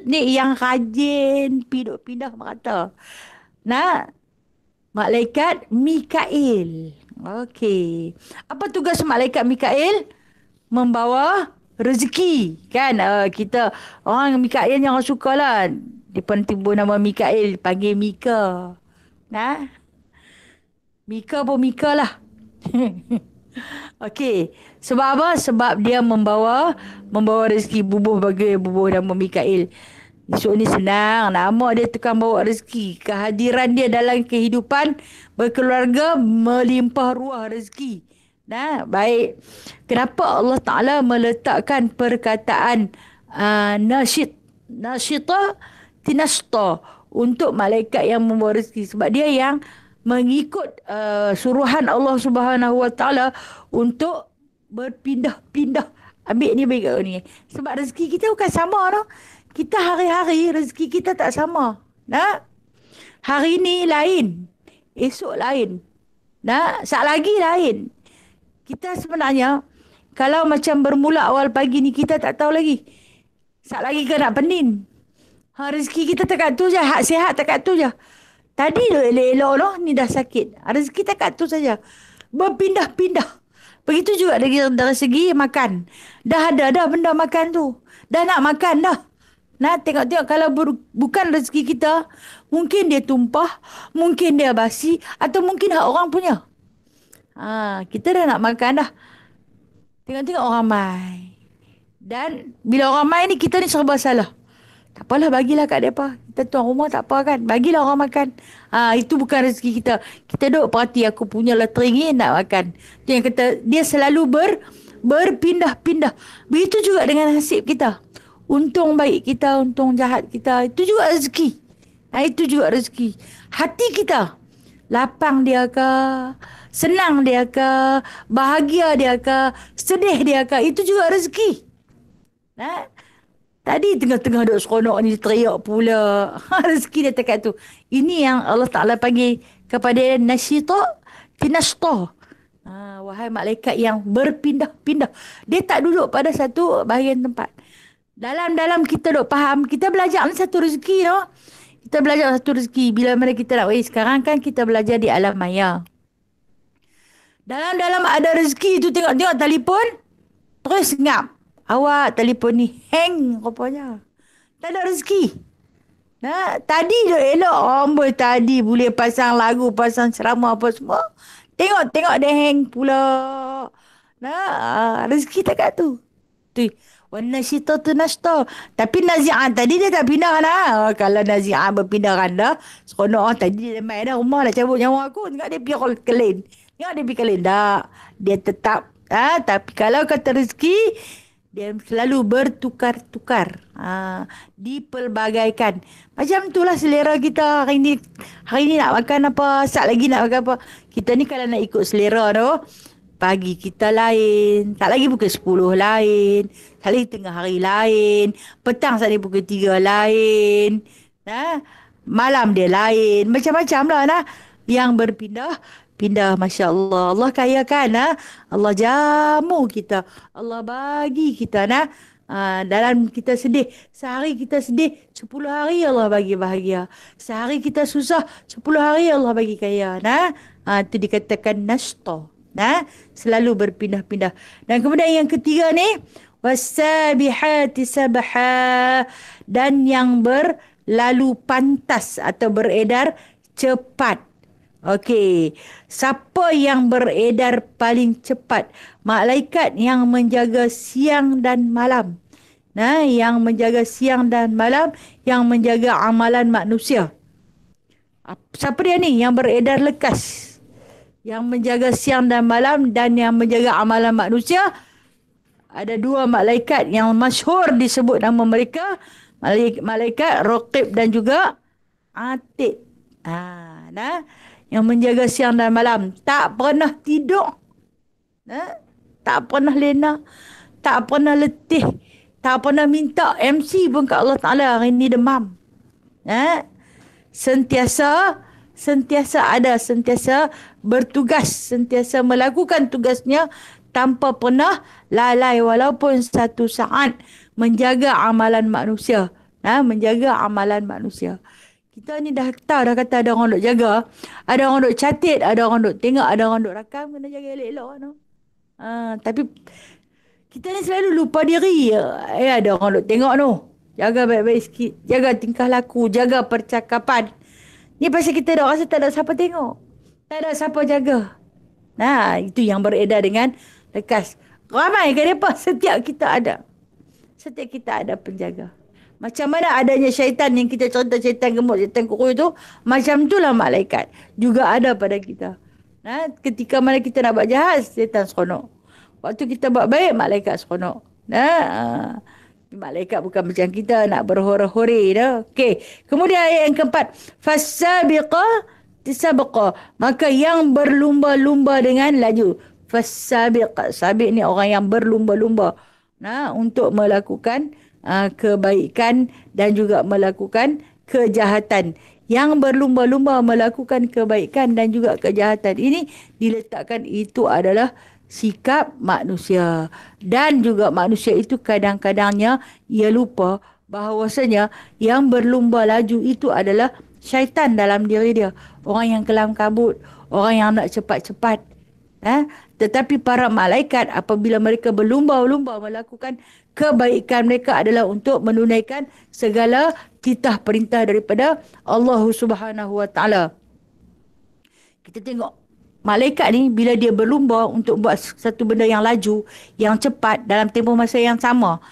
ni yang rajin pindah merata. Malaikat Mikail. Okey. Apa tugas malaikat Mikail? Membawa rezeki. Kan? Kita orang Mikail yang suka lah. Dia pun timbul nama Mikail. Panggil Mika. Mika pun Mika lah. Okey. Sebab apa? Sebab dia membawa rezeki. Bubuh nama Mikail. Esok ni senang. Nama dia tukang bawa rezeki. Kehadiran dia dalam kehidupan berkeluarga melimpah ruah rezeki. Baik. Kenapa Allah Ta'ala meletakkan perkataan Nashita tinashta untuk malaikat yang membawa rezeki? Sebab dia yang mengikut suruhan Allah Subhanahu Wa Ta'ala untuk berpindah-pindah. Ambil ni baik ni. Sebab rezeki kita bukan sama. Kita hari-hari rezeki kita tak sama. Hari ni lain. Esok lain. Sat lagi lain. Kita sebenarnya, kalau macam bermula awal pagi ni, kita tak tahu lagi. Sat lagi ke nak penin. Rezeki kita dekat tu je. Hak sihat dekat tu je. Tadi tu elok-elok ni dah sakit. Rezeki dekat tu saja. Berpindah-pindah. Begitu juga dari segi makan. Dah ada dah benda makan tu. Dah nak makan dah. Tengok-tengok kalau bukan rezeki kita, mungkin dia tumpah, mungkin dia basi, atau mungkin hak orang punya. Kita dah nak makan dah. Tengok-tengok orang mai. Dan bila orang mai ni, kita ni serba salah. Tak apalah, bagilah kat mereka. Kita tuan rumah tak apa kan. Bagilah orang makan. Itu bukan rezeki kita. Kita duk perhati, aku punya lah teringin nak makan. Itu yang kata, dia selalu berpindah-pindah. Begitu juga dengan nasib kita. Untung baik kita, untung jahat kita. Itu juga rezeki. Itu juga rezeki. Hati kita. Lapang dia ke? Senang dia ke? Bahagia dia ke? Sedih dia ke? Itu juga rezeki. Tadi tengah-tengah duk seronok ni teriak pula. Rezeki dia dekat tu. Ini yang Allah Ta'ala panggil kepada Nashita tinashta. Wahai malaikat yang berpindah-pindah. Dia tak duduk pada satu bahagian tempat. Dalam kita duk faham, kita belajar ni satu rezeki Kita belajar satu rezeki. Bila mana kita nak, sekarang kan kita belajar di alam maya. Dalam ada rezeki tu, tengok telefon, terus ngap. Awak telefon ni hang rupanya. Tak ada rezeki. Tadi tu elok. Amboi tadi boleh pasang lagu, pasang ceramah apa semua. Tengok dia hang pula. Rezeki tak kat tu. Wanashita tu nashta. Tapi Nazi'ah tadi dia tak pindah Kalau Nazi'ah berpindah dah, seronok tadi dia main dah rumah nak cabut nyawa aku. Tengok dia pergi kelin. Tak. Dia tetap. Tapi kalau kata rezeki, dia selalu bertukar-tukar. Dipelbagaikan. Macam itulah selera kita hari ni nak makan apa, sat lagi nak makan apa. Kita ni kalau nak ikut selera pagi kita lain, tak lagi pukul 10 lain, tak lagi tengah hari lain, petang saat ni pukul 3 lain, malam dia lain, macam-macam lah yang berpindah-pindah. Masya Allah, Allah kaya kan Allah jamu kita, Allah bagi kita Dalam kita sedih, sehari kita sedih, 10 hari Allah bagi bahagia. Sehari kita susah, 10 hari Allah bagi kaya. Itu dikatakan nashta. Selalu berpindah-pindah. Dan kemudian yang ketiga ni, wasabihati sabha, dan yang berlalu pantas atau beredar cepat. Okey, siapa yang beredar paling cepat? Malaikat yang menjaga siang dan malam. Yang menjaga siang dan malam, yang menjaga amalan manusia. Siapa dia ni? Yang beredar lekas. Yang menjaga siang dan malam dan yang menjaga amalan manusia. Ada dua malaikat yang masyhur disebut nama mereka. Malaikat Raqib dan juga Atid. Yang menjaga siang dan malam. Tak pernah tidur. Tak pernah lena. Tak pernah letih. Tak pernah minta MC pun kat Allah Ta'ala. Hari ni demam. Sentiasa ada. Sentiasa bertugas. Sentiasa melakukan tugasnya tanpa pernah lalai walaupun satu saat. Menjaga amalan manusia. Menjaga amalan manusia. Kita ni dah tahu, dah kata ada orang duk jaga. Ada orang duk catat, ada orang duk tengok, ada orang duk rakam. Kena jaga elok-elok. Tapi kita ni selalu lupa diri. Ada orang duk tengok tu. Jaga baik-baik sikit. Jaga tingkah laku. Jaga percakapan. Ni pasal kita dah rasa tak ada siapa tengok. Tak ada siapa jaga. Itu yang beredar dengan lekas. Ramai ke mereka? Setiap kita ada. Setiap kita ada penjaga. Macam mana adanya syaitan yang kita cerita, syaitan gemuk, syaitan kurus tu, macam itulah malaikat. Juga ada pada kita. Ketika mana kita nak buat jahat, syaitan seronok. Waktu kita buat baik, malaikat seronok. Malaikat bukan macam kita nak berhore-hore dah. Okey. Kemudian ayat yang keempat, fasabiqa tisabqa, maka yang berlumba-lumba dengan laju. Fasabiqa, sabiq ni orang yang berlumba-lumba untuk melakukan kebaikan dan juga melakukan kejahatan. Yang berlumba-lumba melakukan kebaikan dan juga kejahatan ini diletakkan itu adalah sikap manusia. Dan juga manusia itu kadang-kadangnya ia lupa bahawasanya yang berlumba laju itu adalah syaitan dalam diri dia. Orang yang kelam kabut, orang yang nak cepat-cepat. Tetapi para malaikat apabila mereka berlumba-lumba melakukan kebaikan, mereka adalah untuk menunaikan segala titah perintah daripada Allah Subhanahu Wa Taala. Kita tengok malaikat ni bila dia berlumba untuk buat satu benda yang laju, yang cepat dalam tempoh masa yang sama.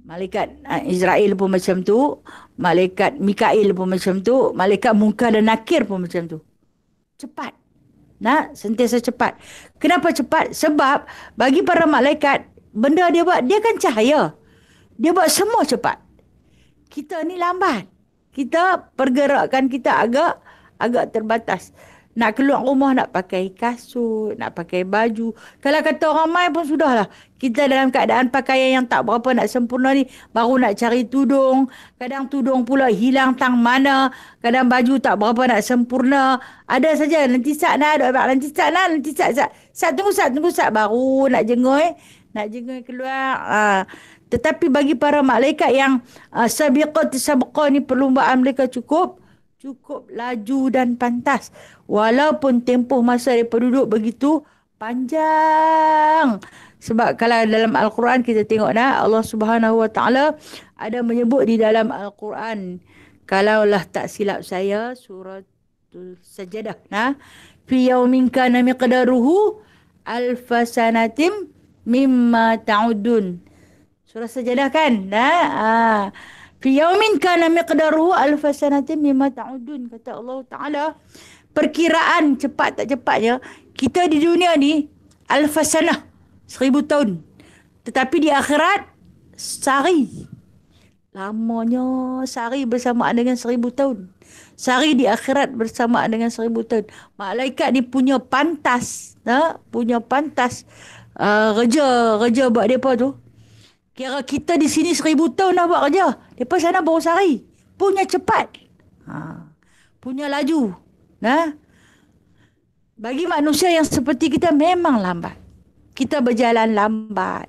Malaikat Israel pun macam tu, malaikat Mikail pun macam tu, malaikat Munkar dan Nakir pun macam tu. Cepat. Sentiasa cepat. Kenapa cepat? Sebab bagi para malaikat, benda dia buat, dia kan cahaya. Dia buat semua cepat. Kita ni lambat. Kita pergerakan kita agak terbatas. Nak keluar rumah nak pakai kasut, nak pakai baju. Kalau kata orang mai pun sudahlah. Kita dalam keadaan pakaian yang tak berapa nak sempurna ni, baru nak cari tudung. Kadang tudung pula hilang tang mana. Kadang baju tak berapa nak sempurna. Ada saja nanti sat nak ada nanti sat nak nanti sat. Tunggu sat baru nak jengoi keluar. Tetapi bagi para malaikat yang sabiqat sabqa ni, perlumbaan mereka cukup laju dan pantas. Walaupun tempoh masa mereka duduk begitu panjang. Sebab kalau dalam Al-Quran kita tengok Allah Subhanahu Wa Taala ada menyebut di dalam Al-Quran. Kalaulah tak silap saya, surah Sajadah. Fi yaumin kana miqdaruhu alfasanatim mimma ta'udun. Surah Sajadah kan? Fi yaumin kana miqdaruhu alfasanatin mimma ta'udun, kata Allah Ta'ala. Perkiraan cepat tak cepatnya kita di dunia ni alfasanah, 1000 tahun. Tetapi di akhirat sehari. Lamanya sehari bersamaan dengan 1000 tahun. Sehari di akhirat bersamaan dengan 1000 tahun. Malaikat ni punya pantas, kerja buat depa tu. Kira kita di sini 1000 tahun dah buat kerja. Mereka sana baru sehari. Punya cepat. Punya laju. Bagi manusia yang seperti kita memang lambat. Kita berjalan lambat.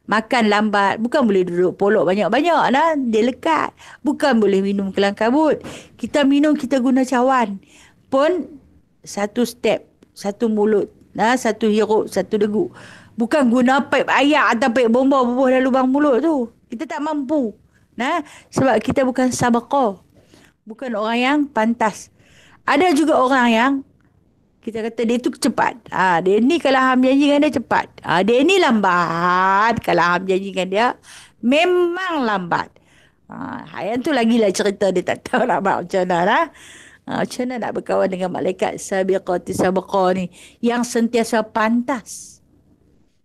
Makan lambat. Bukan boleh duduk polok banyak-banyak. Nah. Dia lekat. Bukan boleh minum kelang kabut. Kita minum, kita guna cawan. Pun satu step. Satu mulut. Nah, satu hirup, satu deguk. Bukan guna paip air atau paip bomba bubuh dalam lubang mulut tu. Kita tak mampu. Nah, sebab kita bukan sabaqah. Bukan orang yang pantas. Ada juga orang yang kita kata dia tu cepat. Dia ni kalau hang janji dengan dia cepat. Dia ni lambat. Kalau hang janji dengan dia memang lambat. Yang tu lagilah cerita dia tak tahu nak buat macam mana lah. Macam mana nak berkawan dengan malaikat sabiqati sabaqah ni yang sentiasa pantas.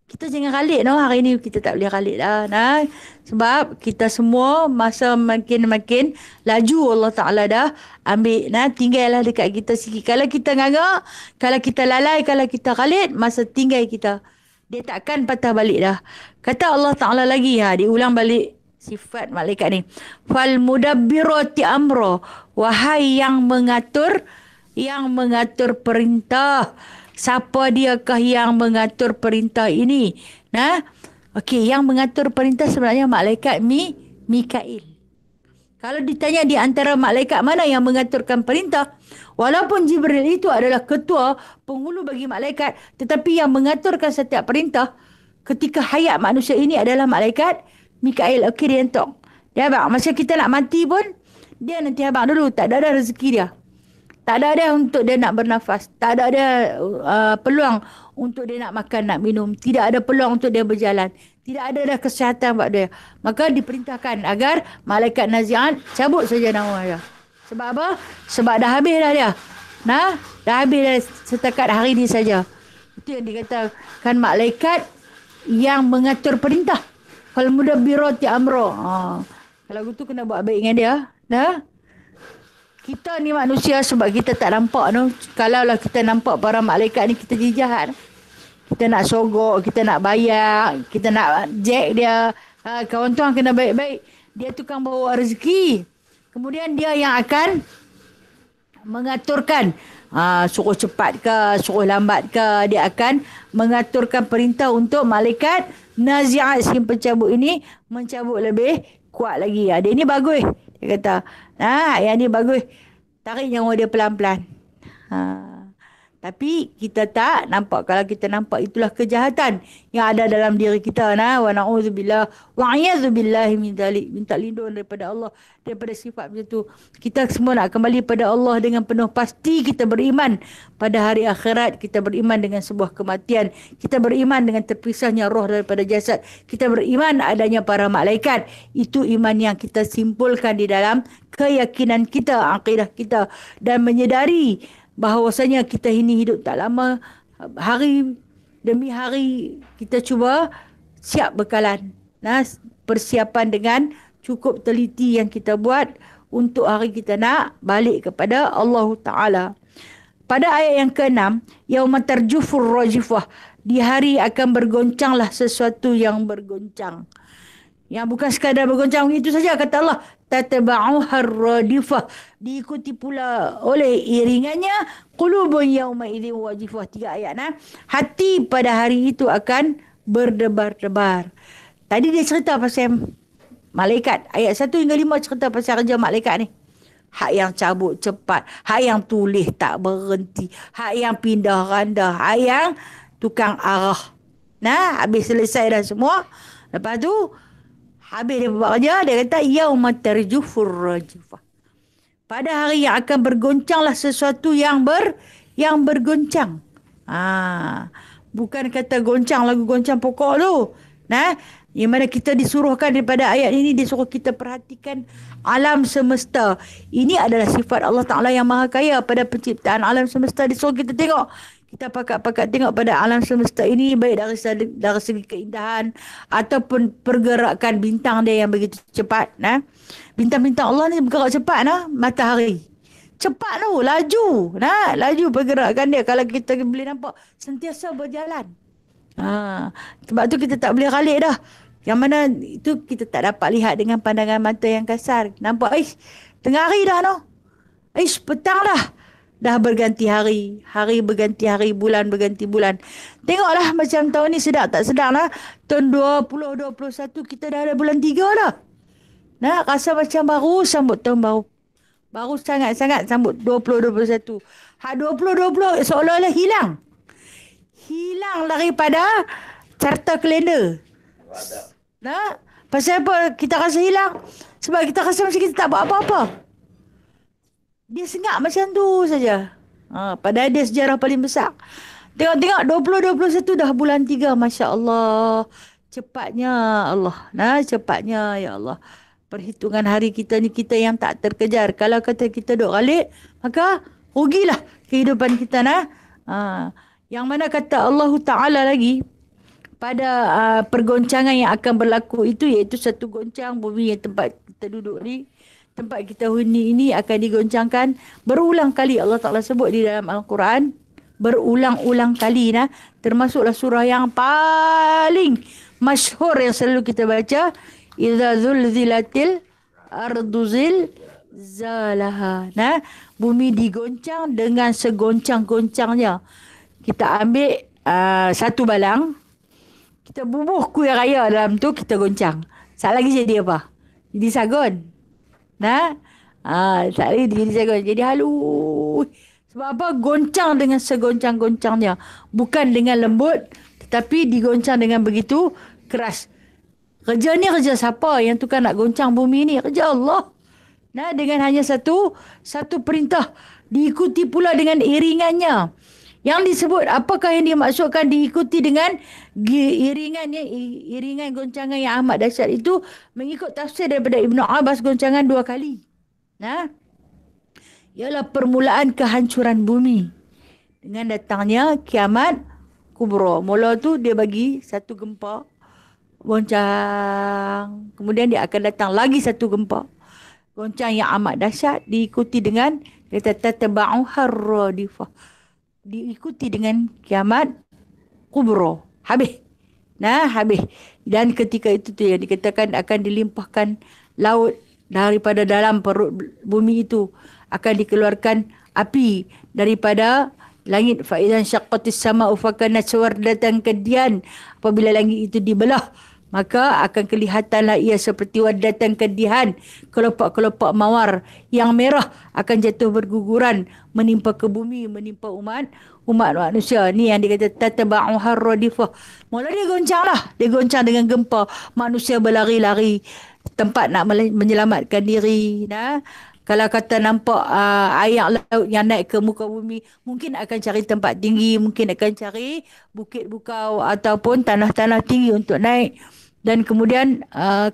Kita jangan ralik hari ni kita tak boleh ralik dah. Sebab kita semua masa makin laju Allah Ta'ala dah ambil. Tinggallah dekat kita sikit. Kalau kita ngagak, kalau kita lalai, kalau kita ralik, masa tinggal kita. Dia takkan patah balik dah. Kata Allah Ta'ala lagi, diulang balik sifat malaikat ni. Fal mudabbirati amra. Wahai yang mengatur perintah. Siapa diakah yang mengatur perintah ini? Okey, yang mengatur perintah sebenarnya malaikat Mikail. Kalau ditanya di antara malaikat mana yang mengaturkan perintah, walaupun Jibril itu adalah ketua penghulu bagi malaikat, tetapi yang mengaturkan setiap perintah ketika hayat manusia ini adalah malaikat Mikail. Okey, dia entok. Dia abang, masa kita nak mati pun, dia nanti abang dulu. Tak ada rezeki dia. Tak ada dia untuk dia nak bernafas. Tak ada dia peluang untuk dia nak makan, nak minum. Tidak ada peluang untuk dia berjalan. Tidak ada dah kesihatan buat dia. Maka diperintahkan agar malaikat nazi'at cabut saja nyawa dia. Sebab apa? Sebab dah habis dah dia. Dah habis dah setakat hari ini saja. Itu yang dikatakan malaikat yang mengatur perintah. Fal mudabbirati amra. Kalau gitu kena buat baik dengan dia. Kita ni manusia sebab kita tak nampak tu. Kalaulah kita nampak para malaikat ni, kita jadi jahat. Kita nak sogok, kita nak bayar, kita nak jack dia. Kawan tuan kena baik-baik. Dia tukang bawa rezeki. Kemudian dia yang akan mengaturkan. Suruh cepat ke, suruh lambat ke. Dia akan mengaturkan perintah untuk malaikat nazi'at si pencabut ini mencabut lebih kuat lagi. Dia ni bagus. Dia kata, yang ni bagus. Tarik nyawa dia pelan-pelan. Tapi kita tak nampak. Kalau kita nampak, itulah kejahatan yang ada dalam diri kita. Wa na'udzubillah. Wa a'yadzubillahi min dzalik. Minta lindung daripada Allah. Daripada sifat macam tu. Kita semua nak kembali pada Allah dengan penuh pasti. Kita beriman pada hari akhirat. Kita beriman dengan sebuah kematian. Kita beriman dengan terpisahnya roh daripada jasad. Kita beriman adanya para malaikat. Itu iman yang kita simpulkan di dalam keyakinan kita, akidah kita. Dan menyedari bahawasanya kita ini hidup tak lama. Hari demi hari kita cuba siap bekalan. Persiapan dengan cukup teliti yang kita buat untuk hari kita nak balik kepada Allah Ta'ala. Pada ayat yang ke-6, yauma tarjufur rajifah, di hari akan bergoncanglah sesuatu yang bergoncang. Yang bukan sekadar bergoncang itu saja, kata Allah, tatba'uhar radifah, diikuti pula oleh iringannya qulubun yauma idzin wajifah. 3 ayat. Hati pada hari itu akan berdebar-debar. Tadi dia cerita pasal malaikat. Ayat 1 hingga 5 cerita pasal kerja malaikat ni. Hak yang cabut cepat, hak yang tulis tak berhenti, hak yang pindah randa, hak yang tukang arah. Habis selesai dah semua. Lepas tu habis dia buat kerja, dia kata yauma tarjufur rajifah. Pada hari yang akan bergoncanglah sesuatu yang bergoncang. Bukan kata goncang lagu goncang pokok tu. Yang mana kita disuruhkan daripada ayat ini, disuruh kita perhatikan alam semesta. Ini adalah sifat Allah Ta'ala yang maha kaya pada penciptaan alam semesta. Disuruh kita tengok. Kita pakat-pakat tengok pada alam semesta ini, baik dari segi keindahan ataupun pergerakan bintang dia yang begitu cepat. Bintang-bintang Allah ni bergerak cepat. Matahari cepat tu, laju. Laju pergerakan dia. Kalau kita boleh nampak, sentiasa berjalan. Sebab tu kita tak boleh ralik dah. Yang mana itu kita tak dapat lihat dengan pandangan mata yang kasar. Nampak tengah hari dah petang dah. dah berganti hari. Hari berganti hari, bulan berganti bulan. Tengoklah macam tahun ni sedar tak sedar lah. Tahun 2021 kita dah ada bulan 3 dah. Nah, rasa macam baru sambut tahun baru. Baru sangat-sangat sambut 2021. 2020 seolah-olah hilang. Hilang daripada carta kalender. Nah, pasal apa kita rasa hilang? Sebab kita rasa macam kita tak buat apa-apa. Dia sengak macam tu saja. Padahal dia sejarah paling besar. Tengok-tengok 2021 dah bulan 3. Masya Allah. Cepatnya Allah. Nah, cepatnya ya Allah. Perhitungan hari kita ni kita yang tak terkejar. Kalau kata kita duk balik, maka rugilah kehidupan kita. Yang mana kata Allah Ta'ala lagi pada pergoncangan yang akan berlaku itu, iaitu satu goncang bumi yang tempat kita duduk ni, tempat kita huni ini akan digoncangkan berulang kali. Allah Ta'ala sebut di dalam Al-Quran berulang-ulang kali. Termasuklah surah yang paling masyhur yang selalu kita baca, Idza zulzilatil ardu zilzalaha. Bumi digoncang dengan segoncang-goncangnya. Kita ambil satu balang, kita bubuh kuih raya dalam tu, kita goncang. Sat lagi jadi apa? Jadi sagun. Sat lagi jadi sagun. Jadi halus. Sebab apa? Goncang dengan segoncang-goncangnya. Bukan dengan lembut, tetapi digoncang dengan begitu keras. Kerja ni kerja siapa yang tukar nak goncang bumi ni? Kerja Allah. Dengan hanya satu perintah. Diikuti pula dengan iringannya. Yang disebut, apakah yang dimaksudkan diikuti dengan iringan goncangan yang amat dahsyat itu? Mengikut tafsir daripada Ibnu Abbas, goncangan 2 kali. Ialah permulaan kehancuran bumi dengan datangnya kiamat kubra. Mula tu dia bagi satu gempa, goncang. Kemudian dia akan datang lagi satu gempa, goncang yang amat dahsyat, diikuti dengan tataba'u harradifah, diikuti dengan kiamat kubra. Habis. Habis. Dan ketika itu tu yang dikatakan akan dilimpahkan laut daripada dalam perut bumi itu, akan dikeluarkan api daripada langit. Fa idzan syaqqatis sama'u fakanat sawardatan kadian. Apabila langit itu dibelah, maka akan kelihatanlah ia seperti wadatan kedihan. Kelopak-kelopak mawar yang merah akan jatuh berguguran menimpa ke bumi, menimpa umat manusia. Ni yang dikata tataba'u harradifah. Mula dia goncang lah. Dia goncang dengan gempa. Manusia berlari-lari tempat nak menyelamatkan diri. Kalau kata nampak air laut yang naik ke muka bumi, mungkin akan cari tempat tinggi, mungkin akan cari bukit bukau ataupun tanah-tanah tinggi untuk naik. Dan kemudian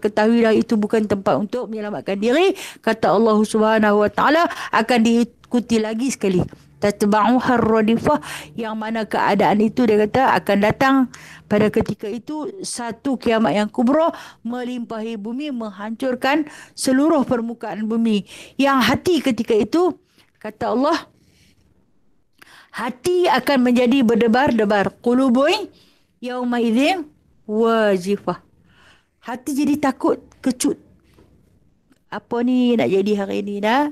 ketahuilah itu bukan tempat untuk menyelamatkan diri. Kata Allah Subhanahu Wa Taala akan diikuti lagi sekali. Tatba'u harradifah, yang mana keadaan itu dia kata akan datang pada ketika itu satu kiamat yang kubra, melimpahi bumi, menghancurkan seluruh permukaan bumi. Yang hati ketika itu, kata Allah, hati akan menjadi berdebar-debar. Qulubun yauma idzin wajifah. Hati jadi takut, kecut. Apa ni nak jadi hari ni dah?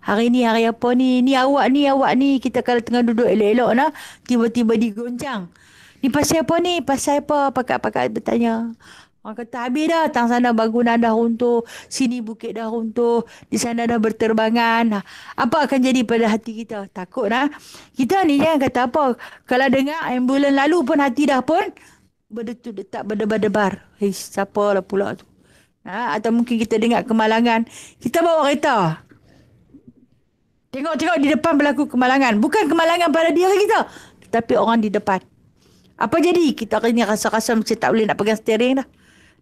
Hari ni hari apa ni? Ni awak ni. Kita kalau tengah duduk elok-elok tiba-tiba digoncang. Ni pasal apa ni? Pasal apa? Pakat-pakat bertanya. Orang kata habis dah. Tang sana bangunan dah runtuh. Sini bukit dah runtuh. Di sana dah berterbangan. Apa akan jadi pada hati kita? Takut Kita ni jangan kata apa. Kalau dengar ambulan lalu pun hati dah pun berdetak berdebar-debar. Siapa lah pula tu? Atau mungkin kita dengar kemalangan. Kita bawa kereta. Tengok-tengok di depan berlaku kemalangan. Bukan kemalangan pada diri kita, tetapi orang di depan. Apa jadi? Kita ni rasa-rasa macam tak boleh nak pegang steering dah.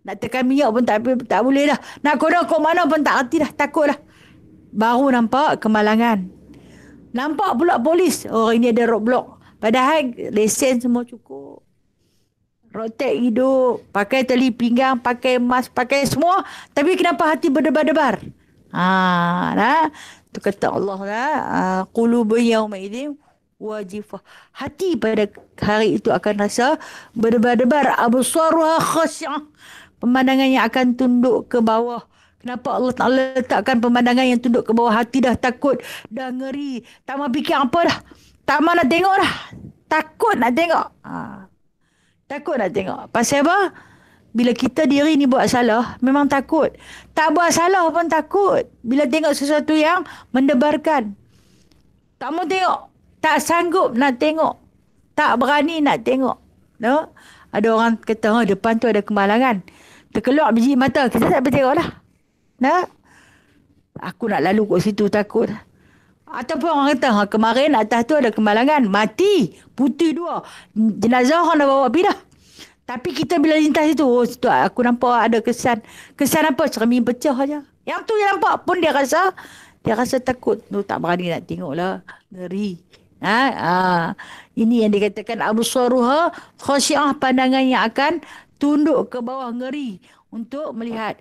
Nak tekan minyak pun tak boleh dah. Nak kodok mana pun tak erti dah. Takut dah. Baru nampak kemalangan. Nampak pula polis. Oh, ini ada roadblock. Padahal lesen semua cukup. Road tag hidup, pakai tali pinggang, pakai mask, pakai semua. Tapi kenapa hati berdebar-debar? Itu kata Allah qulubun yawma idzin wajifah. Hati pada hari itu akan rasa berdebar-debar. Absaruha khasyi'ah. Pemandangannya akan tunduk ke bawah. Kenapa Allah Ta'ala letakkan pemandangan yang tunduk ke bawah hati, dah takut, dah ngeri, tak mau fikir apa dah. Tak mau nak tengok dah. Takut nak tengok. Takut nak tengok. Pasal apa? Bila kita diri ni buat salah, memang takut. Tak buat salah pun takut. Bila tengok sesuatu yang mendebarkan. Tak mau tengok. Tak sanggup nak tengok. Tak berani nak tengok. No? Ada orang kata, depan tu ada kemalangan. Terkeluar biji mata. Kita tak boleh tengok lah. Nah? Aku nak lalu kat situ takut. Ataupun orang kata, kemarin atas tu ada kemalangan. Mati. Putih dua. Jenazah orang dah bawa pergi dah. Tapi kita bila lintas itu, situ aku nampak ada kesan. Kesan apa? Cermin pecah aja. Yang tu yang nampak pun dia rasa takut. Tu tak berani nak tengok lah. Ngeri. Ini yang dikatakan absaruha khasyiah, pandangan yang akan tunduk ke bawah, ngeri untuk melihat.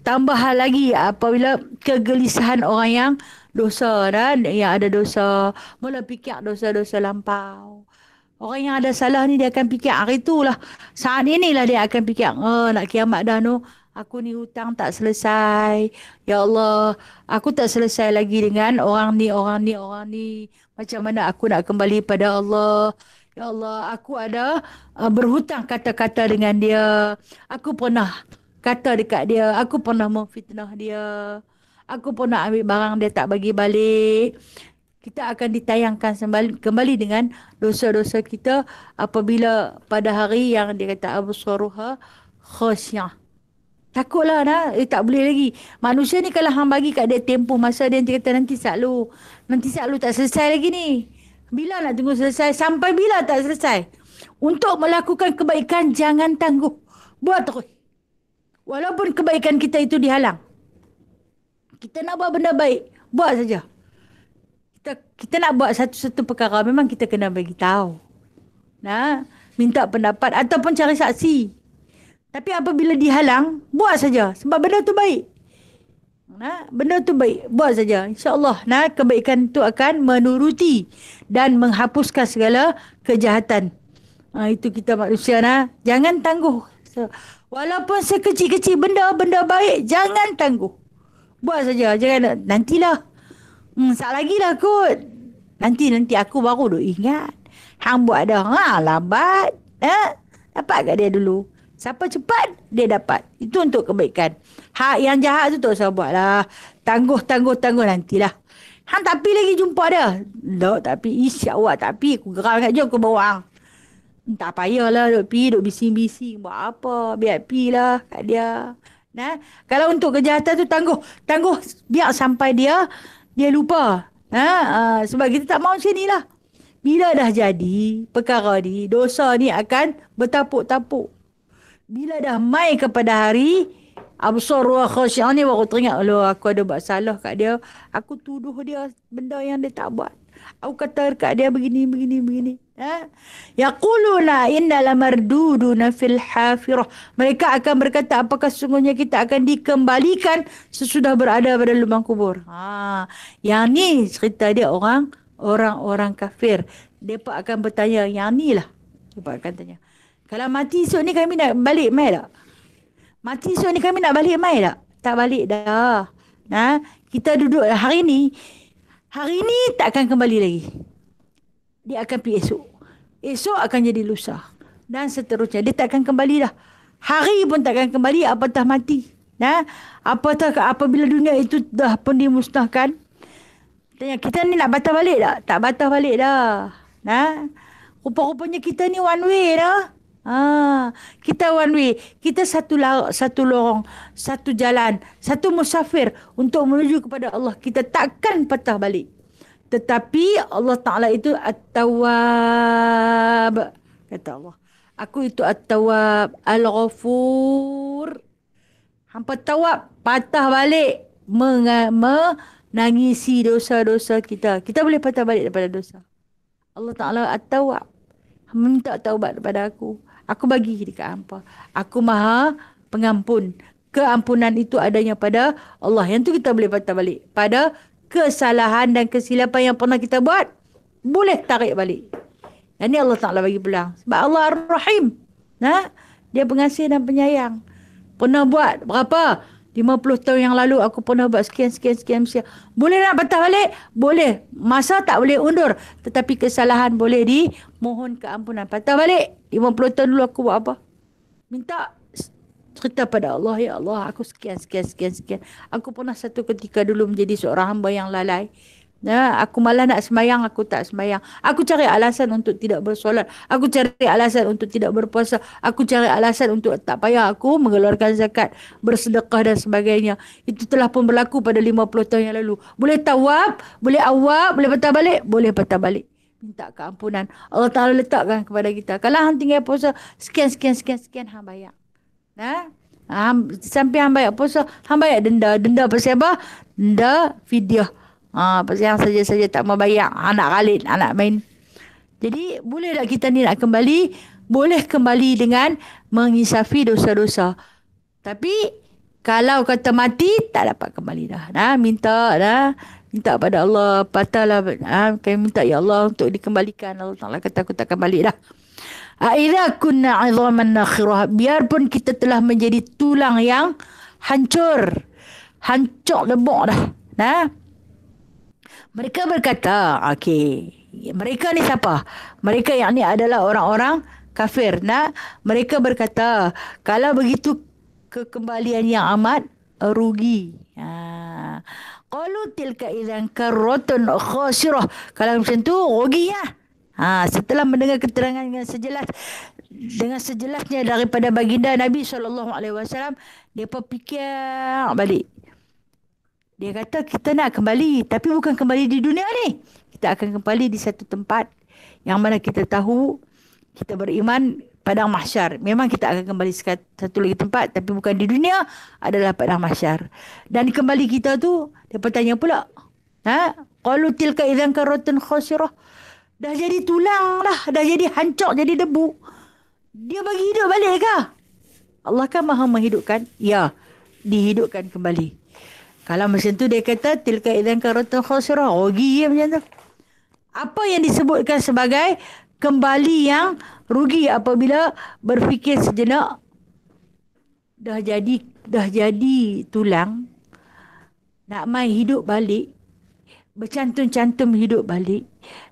Tambah lagi apabila kegelisahan orang yang dosa dan yang ada dosa, mula fikir dosa-dosa lampau. Orang yang ada salah ni dia akan fikir hari itulah. Saat inilah dia akan fikir, nak kiamat dah no. Aku ni hutang tak selesai. Ya Allah, aku tak selesai lagi dengan orang ni. Macam mana aku nak kembali pada Allah? Ya Allah, aku ada berhutang kata-kata dengan dia. Aku pernah kata dekat dia. Aku pernah memfitnah dia. Aku pernah ambil barang dia tak bagi balik. Kita akan ditayangkan kembali dengan dosa-dosa kita apabila pada hari yang dia kata absaruha khasyah. Takutlah nak, tak boleh lagi. Manusia ni kalau hang bagi kat dia tempoh masa dia kata nanti selalu tak selesai lagi ni. Bila nak tunggu selesai? Sampai bila tak selesai? Untuk melakukan kebaikan jangan tangguh. Buat terus. Walaupun kebaikan kita itu dihalang. Kita nak buat benda baik, buat saja. Kita nak buat satu-satu perkara, memang kita kena bagi tahu. Minta pendapat ataupun cari saksi. Tapi apabila dihalang, buat saja. Sebab benda tu baik. Benda tu baik, buat saja. InsyaAllah, kebaikan tu akan menuruti dan menghapuskan segala kejahatan. Itu kita manusia. Jangan tangguh. Walaupun sekecil-kecil benda baik, jangan tangguh. Buat saja. Jangan, nantilah. Sat lagi lah kot. Nanti aku baru duk ingat. Hang buat dah. Lambat. Dapat kat dia dulu. Siapa cepat, dia dapat. Itu untuk kebaikan. Hak yang jahat tu tak usah buat lah. Tangguh nantilah. Hang tapi lagi jumpa dia. Tak, tapi insya-Allah tapi aku geram kat jom ke bawah. Tak payahlah duk bising-bising. Buat apa? Biar pi lah kat dia. Kalau untuk kejahatan tu tangguh. Biar sampai dia lupa. Sebab kita tak mahu macam ni lah. Bila dah jadi perkara ni, dosa ni akan bertapuk-tapuk. Bila dah mai kepada hari absar wa khasyah ni, baru teringat, aku ada buat salah kat dia. Aku tuduh dia benda yang dia tak buat. Aku kata kat dia begini. Yaquluna inna lamarduduna fil hafirah. Mereka akan berkata, apakah sesungguhnya kita akan dikembalikan sesudah berada pada lubang kubur. Yang ni cerita dia orang kafir. Mereka akan bertanya, yang ni lah. Mereka akan tanya, kalau mati esok ni kami nak balik mai tak? Mati esok ni kami nak balik mai tak? Tak balik dah. Kita duduk hari ni takkan kembali lagi. Dia akan pergi esok. Esok akan jadi lusa. Dan seterusnya. Dia takkan kembali dah. Hari pun takkan kembali apatah mati. Apabila dunia itu dah pun dimusnahkan. Tanya, kita ni nak batal balik tak? Tak batal balik dah. Rupa-rupanya kita ni one way dah. Kita one way. Kita satu lorong, satu jalan, satu musafir untuk menuju kepada Allah. Kita takkan patah balik. Tetapi Allah Ta'ala itu At-Tawwab. Kata Allah, aku itu At-Tawwab, Al-Ghafur. Hampa tawab, patah balik, menangisi dosa-dosa kita. Kita boleh patah balik daripada dosa. Allah Ta'ala At-Tawwab. Minta taubat daripada aku. Aku bagi dekat hampa. Aku maha pengampun. Keampunan itu adanya pada Allah. Yang tu kita boleh patah balik. Pada kesalahan dan kesilapan yang pernah kita buat, boleh tarik balik. Dan ni Allah Ta'ala bagi peluang. Sebab Allah Ar-Rahim. Dia pengasih dan penyayang. Pernah buat berapa? 50 50 tahun yang lalu aku pernah buat sekian. Boleh nak patah balik? Boleh. Masa tak boleh undur. Tetapi kesalahan boleh dimohon keampunan. Patah balik. 50 tahun dulu aku buat apa? Minta cerita pada Allah, ya Allah, aku sekian. Aku pernah satu ketika dulu menjadi seorang hamba yang lalai. Aku malah nak sembahyang, aku tak sembahyang. Aku cari alasan untuk tidak bersolat. Aku cari alasan untuk tidak berpuasa. Aku cari alasan untuk tak payah aku mengeluarkan zakat, bersedekah dan sebagainya. Itu telah pun berlaku pada 50 tahun yang lalu. Boleh tawab, boleh awab, boleh patah balik, boleh patah balik. Minta keampunan. Allah Ta'ala letakkan kepada kita. Kalau hang tinggal puasa, sekian, hang bayar. Sampai hang bayar puasa, hang bayar denda. Denda pasal apa? Denda fidyah. Pasal yang saja-saja tak mau bayar. Anak khalid, anak main. Jadi, boleh tak kita ni nak kembali? Boleh kembali dengan mengisafi dosa-dosa. Tapi, kalau kata mati, tak dapat kembali dah. Minta pada Allah. Patahlah. Kami minta, ya Allah, untuk dikembalikan. Allah Ta'ala kata, aku tak kembali dah. Aidha kunna 'idhaman nakhirah, biarpun kita telah menjadi tulang yang hancur lebok dah. Mereka berkata, okey, mereka ni siapa? Mereka yang ni adalah orang-orang kafir. Mereka berkata, kalau begitu kekembalian yang amat rugi. Qalu tilka idzan karratun khasirah. Kalau macam tu rugi ya. Setelah mendengar keterangan dengan sejelasnya daripada baginda Nabi SAW, dia fikir balik. Dia kata, kita nak kembali, tapi bukan kembali di dunia ni. Kita akan kembali di satu tempat yang mana kita tahu, kita beriman, padang mahsyar. Memang kita akan kembali satu lagi tempat, tapi bukan di dunia, adalah padang mahsyar. Dan kembali kita tu, dia bertanya pula, qalu tilka idzan karratun khasirah. Dah jadi tulang dah. Dah jadi hancur, jadi debu. Dia bagi hidup balik ke? Allah kan maha menghidupkan. Ya, dihidupkan kembali. Kalau macam tu dia kata, tilka idzan karratun khasirah. Rugi macam tu. Apa yang disebutkan sebagai kembali yang rugi apabila berfikir sejenak, dah jadi tulang, nak main hidup balik, bercantum-cantum hidup balik.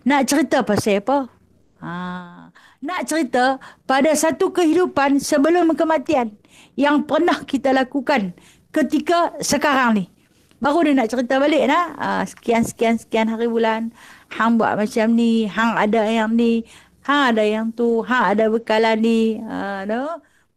Nak cerita pasal apa? Nak cerita pada satu kehidupan sebelum kematian yang pernah kita lakukan ketika sekarang ni. Baru dia nak cerita balik sekian hari bulan hang buat macam ni, hang ada yang ni, hang ada yang tu, hang ada bekalan ni.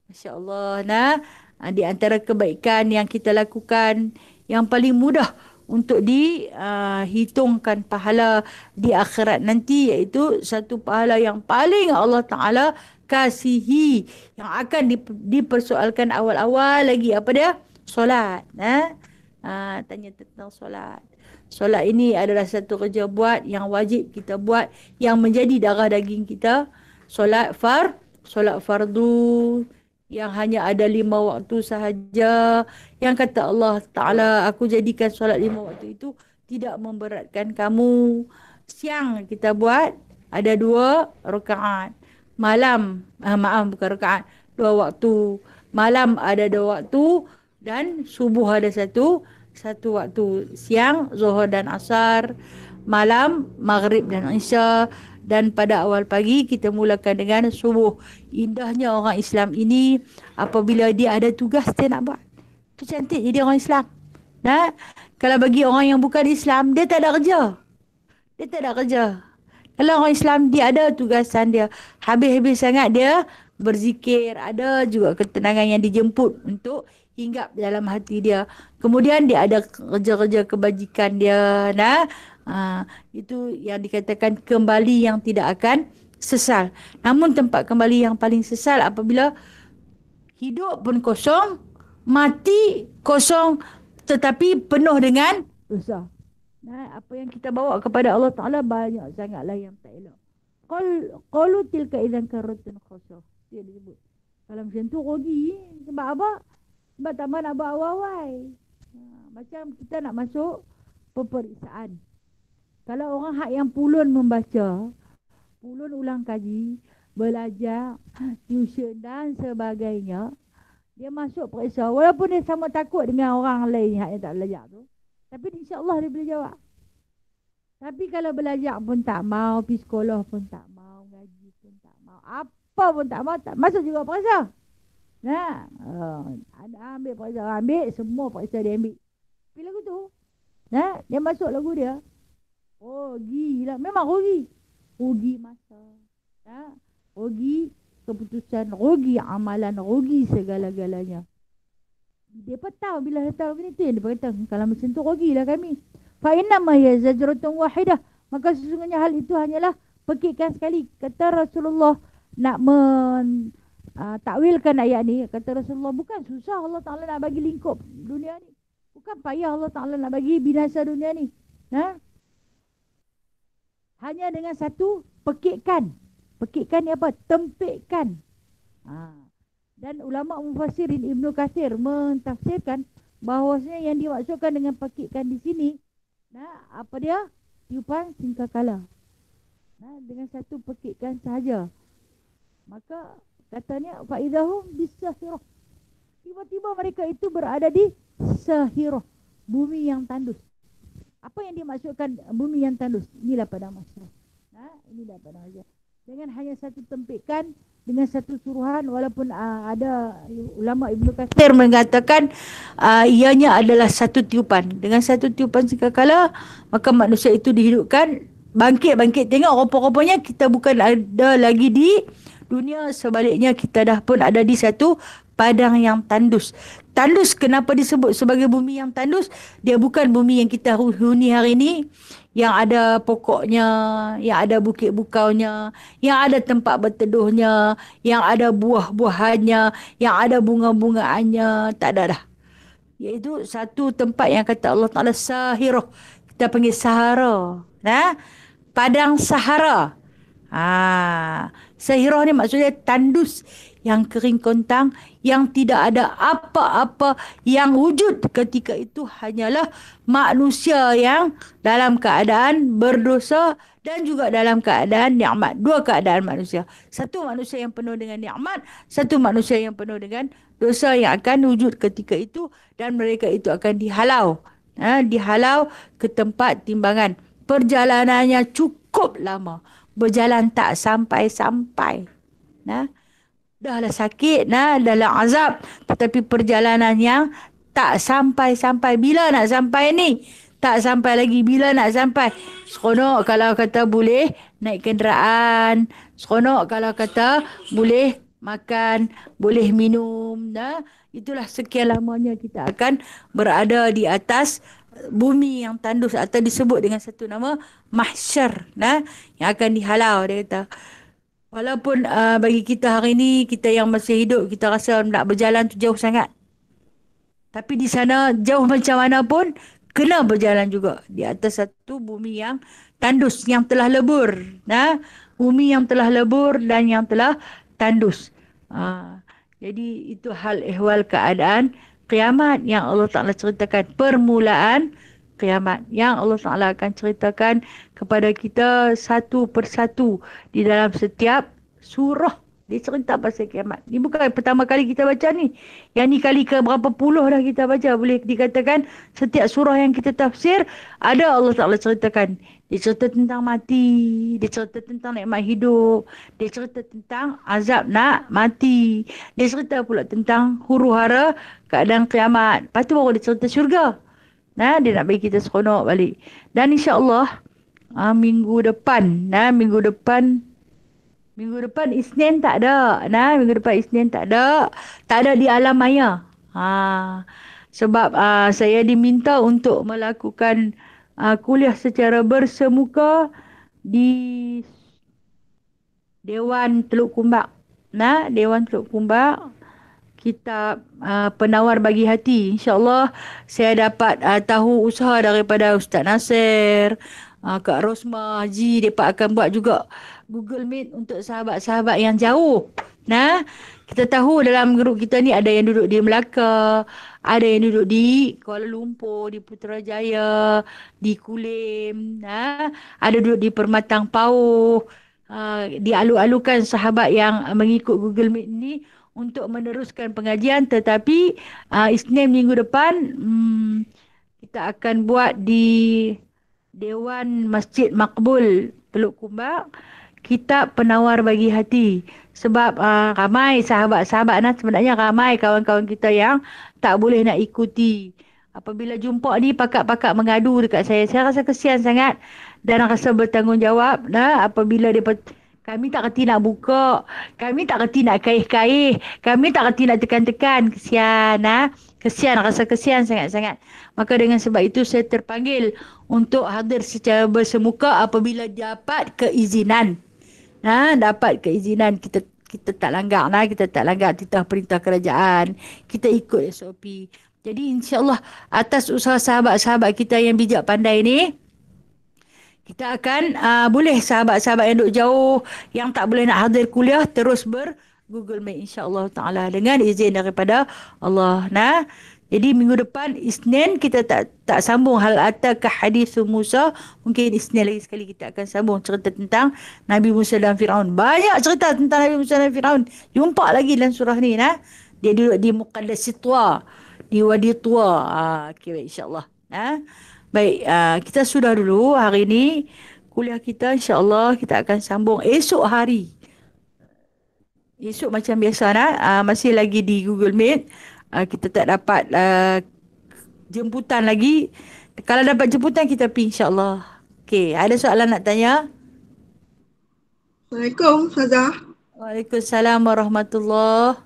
Masya-Allah. Di antara kebaikan yang kita lakukan yang paling mudah untuk dihitungkan pahala di akhirat nanti, iaitu satu pahala yang paling Allah Ta'ala kasihi, yang akan dipersoalkan awal-awal lagi. Apa dia? Solat. Tanya tentang solat. Solat ini adalah satu kerja buat yang wajib kita buat, yang menjadi darah daging kita. Solat fardu yang hanya ada 5 waktu sahaja, yang kata Allah Ta'ala, aku jadikan solat 5 waktu itu tidak memberatkan kamu. Siang kita buat ada 2 rakaat. Malam, bukan rakaat, 2 waktu. Malam ada 2 waktu, dan subuh ada satu waktu. Siang, zuhur dan asar. Malam, maghrib dan isya. Dan pada awal pagi kita mulakan dengan subuh. Indahnya orang Islam ini, apabila dia ada tugas dia nak buat. Itu cantik jadi orang Islam. Kalau bagi orang yang bukan Islam, dia tak ada kerja. Kalau orang Islam, dia ada tugasan dia. Habis-habis sangat dia berzikir. Ada juga ketenangan yang dijemput untuk hinggap dalam hati dia. Kemudian dia ada kerja-kerja kebajikan dia. Itu yang dikatakan kembali yang tidak akan sesal. Namun tempat kembali yang paling sesal apabila hidup pun kosong, mati kosong, tetapi penuh dengan dosa. Apa yang kita bawa kepada Allah Ta'ala banyak sangatlah yang tak elok. Qalu tilka idzan karratun khasirah. Dia disebut. Kalau macam tu rugi. Sebab apa? Sebab tak nak buat awal-awal. Macam kita nak masuk peperiksaan. Kalau orang hak yang pulun membaca, pulun ulang kaji, belajar, tuition dan sebagainya, Dia masuk periksa. Walaupun dia sama takut dengan orang lain yang tak belajar tu. Tapi insya-Allah dia boleh jawab. Tapi kalau belajar pun tak mau, pergi sekolah pun tak mau, ngaji pun tak mau, apa pun tak mau, tak masuk juga periksa. Nah, ambil periksa, ambil semua periksa dia ambil. Tapi lagu tu, nah, dia masuk lagu dia. Oh, gila. Memang rugi. Rugi masa. Nah, rugi keputusan, rugi amalan, rugi segala-galanya. Dia tahu bila datang begini tu, dia berkata, kalau macam tu rugilah kami. Fa'innama ya zajratun wahidah. Maka sesungguhnya hal itu hanyalah pekikan sekali. Kata Rasulullah nak takwilkan ayat ni. Kata Rasulullah, bukan susah Allah Ta'ala nak bagi lingkup dunia ni. Bukan payah Allah Ta'ala nak bagi binasa dunia ni. Ha? Hanya dengan satu pekikan. Pekikan ni apa? Tempikkan. Dan ulama mufassirin Ibnu Katsir mentafsirkan bahawasanya yang dimaksudkan dengan pekikan di sini, apa dia? Tiupan singkakala. Dengan satu pekikan sahaja. Maka katanya faidahum bisahirah. Tiba-tiba mereka itu berada di sahirah, bumi yang tandus. Apa yang dimaksudkan bumi yang tandus? Inilah padang mahsyar. Inilah padang mahsyar. Dengan hanya satu tempikan, dengan satu suruhan, walaupun ada ulama Ibnu Katsir mengatakan ianya adalah satu tiupan. Dengan satu tiupan sekakala, maka manusia itu dihidupkan, bangkit-bangkit. Tengok rupa-rupanya kita bukan ada lagi di dunia, sebaliknya kita dah pun ada di satu padang yang tandus. Tandus kenapa disebut sebagai bumi yang tandus? Dia bukan bumi yang kita huni hari ini, yang ada pokoknya, yang ada bukit bukaunya, yang ada tempat berteduhnya, yang ada buah-buahannya, yang ada bunga-bungaannya. Tak ada dah. Iaitu satu tempat yang kata Allah Ta'ala Sahirah. Kita panggil Sahara. Padang Sahara. Sahirah ni maksudnya tandus, yang kering kontang, yang tidak ada apa-apa yang wujud ketika itu, hanyalah manusia yang dalam keadaan berdosa dan juga dalam keadaan nikmat. Dua keadaan manusia. Satu manusia yang penuh dengan nikmat, satu manusia yang penuh dengan dosa yang akan wujud ketika itu, dan mereka itu akan dihalau. Dihalau ke tempat timbangan. Perjalanannya cukup lama. Berjalan tak sampai-sampai. Dahlah sakit, dahlah azab, tetapi perjalanan yang tak sampai-sampai. Bila nak sampai ni? Tak sampai lagi. Bila nak sampai? Seronok kalau kata boleh naik kenderaan, seronok kalau kata boleh makan, boleh minum. Itulah sekian lamanya kita akan berada di atas bumi yang tandus, atau disebut dengan satu nama mahsyar, yang akan dihalau. Dia kata, walaupun bagi kita hari ini, kita yang masih hidup, kita rasa nak berjalan tu jauh sangat. Tapi di sana, jauh macam mana pun, kena berjalan juga. Di atas satu bumi yang tandus, yang telah lebur. Bumi yang telah lebur dan yang telah tandus. Jadi itu hal ehwal keadaan kiamat yang Allah Ta'ala ceritakan. Permulaan kiamat yang Allah Ta'ala akan ceritakan kepada kita satu persatu di dalam setiap surah. Dia cerita pasal kiamat. Ini bukan pertama kali kita baca ni. Yang ni kali ke berapa puluh dah kita baca. Boleh dikatakan setiap surah yang kita tafsir, ada Allah Ta'ala ceritakan. Dia cerita tentang mati. Dia cerita tentang nikmat hidup. Dia cerita tentang azab nak mati. Dia cerita pula tentang huru-hara keadaan kiamat. Lepas tu baru dia cerita syurga. Dia nak bagi kita seronok balik. Dan insya-Allah minggu depan Isnin tak ada. Minggu depan Isnin tak ada. Tak ada di alam maya. Sebab saya diminta untuk melakukan kuliah secara bersemuka di Dewan Teluk Kumbak. Dewan Teluk Kumbak. Kitab Penawar Bagi Hati. InsyaAllah saya dapat tahu usaha daripada Ustaz Nasir, Kak Rosma Haji. Mereka akan buat juga Google Meet untuk sahabat-sahabat yang jauh. Kita tahu dalam grup kita ni ada yang duduk di Melaka, ada yang duduk di Kuala Lumpur, di Putrajaya, di Kulim, ada duduk di Permatang Pauh. Dialu-alukan sahabat yang mengikut Google Meet ni untuk meneruskan pengajian, tetapi Isnin minggu depan kita akan buat di Dewan Masjid Makbul Teluk Kumbak, kitab Penawar Bagi Hati. Sebab ramai sahabat-sahabat sebenarnya ramai kawan-kawan kita yang tak boleh nak ikuti. Apabila jumpa ni pakak-pakak mengadu dekat saya rasa kesian sangat dan rasa bertanggungjawab apabila dia kami tak kerti nak buka, kami tak kerti nak kaih-kaih, kami tak kerti nak tekan-tekan. Kesian kesian, rasa kesian sangat-sangat. Maka dengan sebab itu saya terpanggil untuk hadir secara bersemuka apabila dapat keizinan. Dapat keizinan, kita tak langgar kita tak langgar titah perintah kerajaan, kita ikut SOP. Jadi insya-Allah atas usaha sahabat-sahabat kita yang bijak pandai ni, kita akan boleh sahabat-sahabat yang duduk jauh yang tak boleh nak hadir kuliah terus Google Meet insya-Allah taala dengan izin daripada Allah. Jadi minggu depan Isnin kita tak sambung hal atta ka hadis Musa. Mungkin Isnin lagi sekali kita akan sambung cerita tentang Nabi Musa dan Firaun. Banyak cerita tentang Nabi Musa dan Firaun. Jumpa lagi dalam surah ni Dia duduk di Muqaddas Tua, di Wadi Tua. Okey baik insya-Allah. Baik, kita sudah dulu hari ini kuliah kita, insya-Allah kita akan sambung esok hari. Esok macam biasa masih lagi di Google Meet. Kita tak dapat jemputan lagi. Kalau dapat jemputan kita pergi insya-Allah. Okey, ada soalan nak tanya? Assalamualaikum Ustazah. Waalaikumsalam warahmatullahi.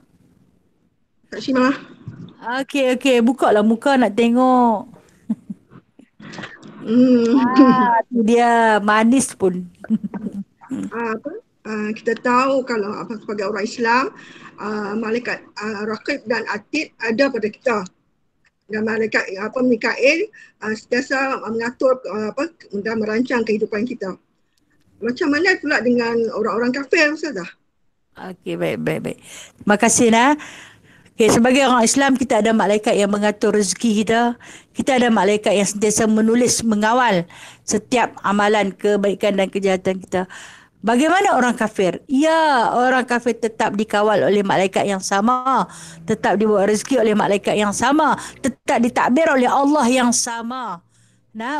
Kak Syimah. Okey, buka lah muka nak tengok. Tu dia manis pun. Kita tahu kalau sebagai orang Islam, malaikat Raqib dan Atid ada pada kita. Dan malaikat Mikail sentiasa mengatur dan merancang kehidupan kita. Macam mana pula dengan orang-orang kafir, Ustazah? Okey, baik. Terima kasih Okay, sebagai orang Islam, kita ada malaikat yang mengatur rezeki kita. Kita ada malaikat yang sentiasa menulis, mengawal setiap amalan kebaikan dan kejahatan kita. Bagaimana orang kafir? Ya, orang kafir tetap dikawal oleh malaikat yang sama. Tetap dibawa rezeki oleh malaikat yang sama. Tetap ditakbir oleh Allah yang sama.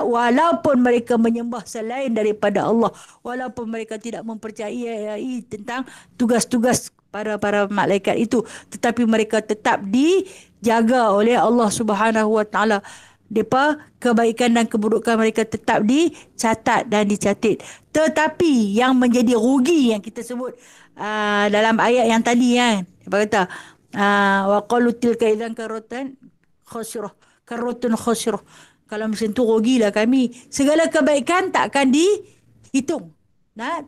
Walaupun mereka menyembah selain daripada Allah. Walaupun mereka tidak mempercayai tentang tugas-tugas para malaikat itu, tetapi mereka tetap dijaga oleh Allah Subhanahu Wa Taala. Depa kebaikan dan keburukan mereka tetap dicatat dan dicatat. Tetapi yang menjadi rugi yang kita sebut dalam ayat yang tadi apa kata wa qalu tilka idzan karatan khasirah karratun khasirah. Kalau macam tu rugilah kami. Segala kebaikan takkan dihitung.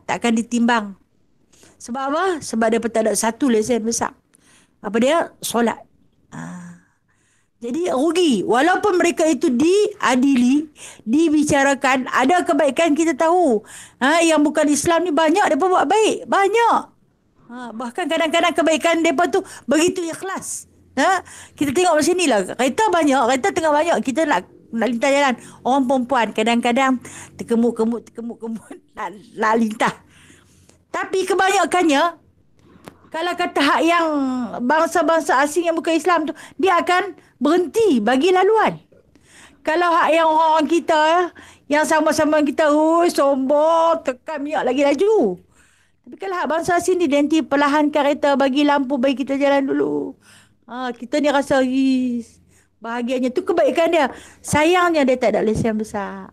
Takkan ditimbang. Sebab apa? Sebab dia tak ada satu lesen besar. Apa dia? Solat. Jadi rugi. Walaupun mereka itu diadili, dibicarakan, ada kebaikan kita tahu. Yang bukan Islam ni banyak mereka buat baik. Banyak. Bahkan kadang-kadang kebaikan mereka tu begitu ikhlas. Kita tengok macam ni lah. Kereta tengah banyak. Kita nak lintas jalan. Orang perempuan kadang-kadang terkemut-kemut nak lintas. Tapi kebanyakannya, kalau kata hak yang bangsa-bangsa asing yang bukan Islam tu, dia akan berhenti bagi laluan. Kalau hak yang orang kita, yang sama-sama kita, sombong, tekan minyak lagi laju. Tapi kalau hak bangsa asing ni, nanti perlahan kereta bagi lampu bagi kita jalan dulu. Kita ni rasa bahagianya. Tu kebaikan dia. Sayangnya dia tak ada lesen besar.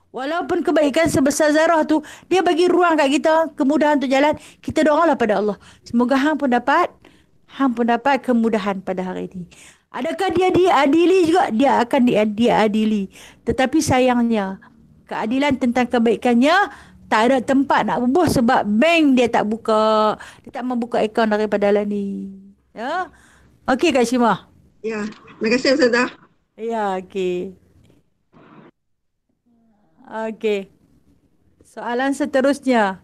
Walaupun kebaikan sebesar zarah tu, dia bagi ruang kat kita, kemudahan untuk jalan. Kita doalah pada Allah. Semoga hang pun dapat kemudahan pada hari ini. Adakah dia diadili juga? Dia akan diadili. Tetapi sayangnya, keadilan tentang kebaikannya tak ada tempat nak bubuh sebab bank dia tak buka. Dia tak membuka akaun daripada lah ni. Ya? Okey Kak Syimah. Ya, terima kasih Ustazah. Ya, okey. Okey. Soalan seterusnya.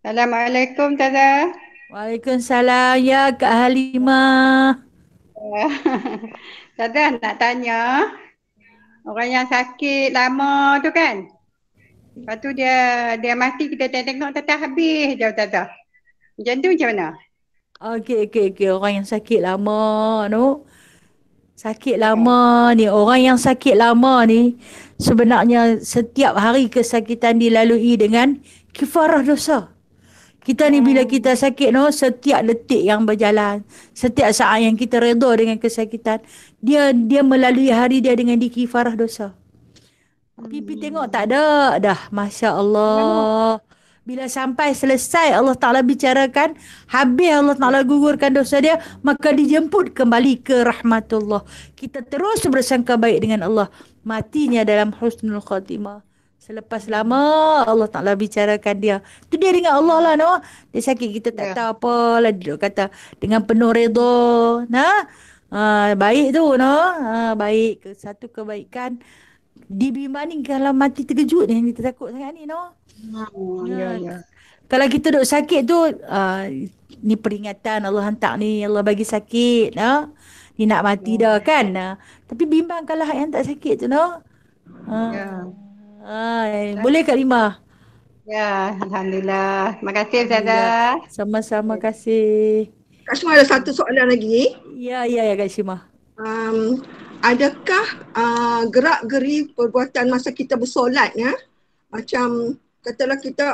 Assalamualaikum Ustazah. Waalaikumsalam ya Kak Halimah. Ustazah nak tanya, orang yang sakit lama tu kan, lepas tu dia mati, kita tengok tetap habis je Ustazah. Macam tu macam mana? Okey, okey, okey. Orang yang sakit lama, no. Sakit Ya. lama ni, orang yang sakit lama ni sebenarnya setiap hari kesakitan dilalui dengan kifarah dosa. Kita ni bila kita Hmm. sakit, no, setiap detik yang berjalan, setiap saat yang kita redha dengan kesakitan, dia melalui hari dia dengan dikifarah dosa. Pipi tengok tak ada dah. Masya Allah. Bila sampai selesai Allah Ta'ala bicarakan, habis Allah Ta'ala gugurkan dosa dia, maka dijemput kembali ke rahmatullah. Kita terus bersangka baik dengan Allah. Matinya dalam husnul khatimah. Selepas lama Allah Ta'ala bicarakan dia. Itu dia dengan Allah lah, no. Dia sakit, kita tak Ya. tahu apa lah. Dia kata dengan penuh redha. Nah, baik tu, no. Baik. Satu kebaikan dibimbang kalau mati terkejut ni, kita takut sangat ni, no. Ya, Ha, ya. kalau kita duk sakit tu, ni peringatan Allah hantar ni, Allah bagi sakit, no. Ni nak mati dah kan. Tapi bimbang kalau hak yang tak sakit tu, no. Ya. Boleh Kak Lima? Ya, Alhamdulillah. Terima kasih Alhamdulillah. Ustazah. Sama-sama kasih. Kak Syima ada satu soalan lagi. Ya, ya, ya Kak Syima. Adakah gerak-geri perbuatan masa kita bersolat, ya? Macam katalah kita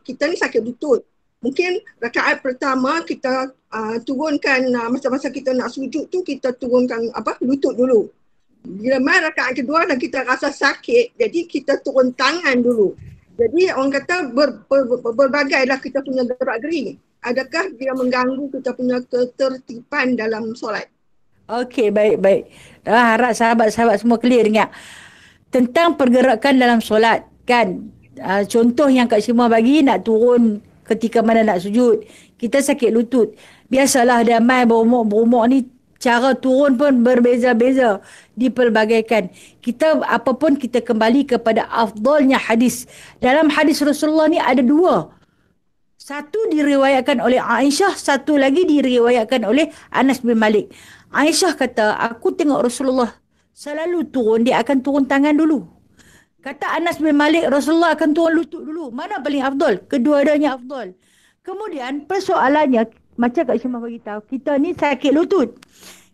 kita ni sakit lutut. Mungkin rakaat pertama kita turunkan masa-masa kita nak sujud tu kita turunkan lutut dulu. Bila mai rakaat kedua dan kita rasa sakit, jadi kita turun tangan dulu. Jadi orang kata berbagailah kita punya gerak-geri. Adakah dia mengganggu kita punya ketertiban dalam solat? Okey, baik-baik. Harap sahabat-sahabat semua clear dengar. Tentang pergerakan dalam solat, kan. Contoh yang Kak Syima bagi, nak turun ketika mana nak sujud. Kita sakit lutut. Biasalah dia mai berumur ni, cara turun pun berbeza-beza, dipelbagaikan. Kita apapun kita kembali kepada afdalnya hadis. Dalam hadis Rasulullah ni ada dua. Satu diriwayatkan oleh Aisyah, satu lagi diriwayatkan oleh Anas bin Malik. Aisyah kata, aku tengok Rasulullah selalu turun, dia akan turun tangan dulu. Kata Anas bin Malik, Rasulullah akan turun lutut dulu. Mana paling afdal? Kedua-duanya afdal. Kemudian persoalannya, macam Kak Syamah bagi tahu, kita ni sakit lutut.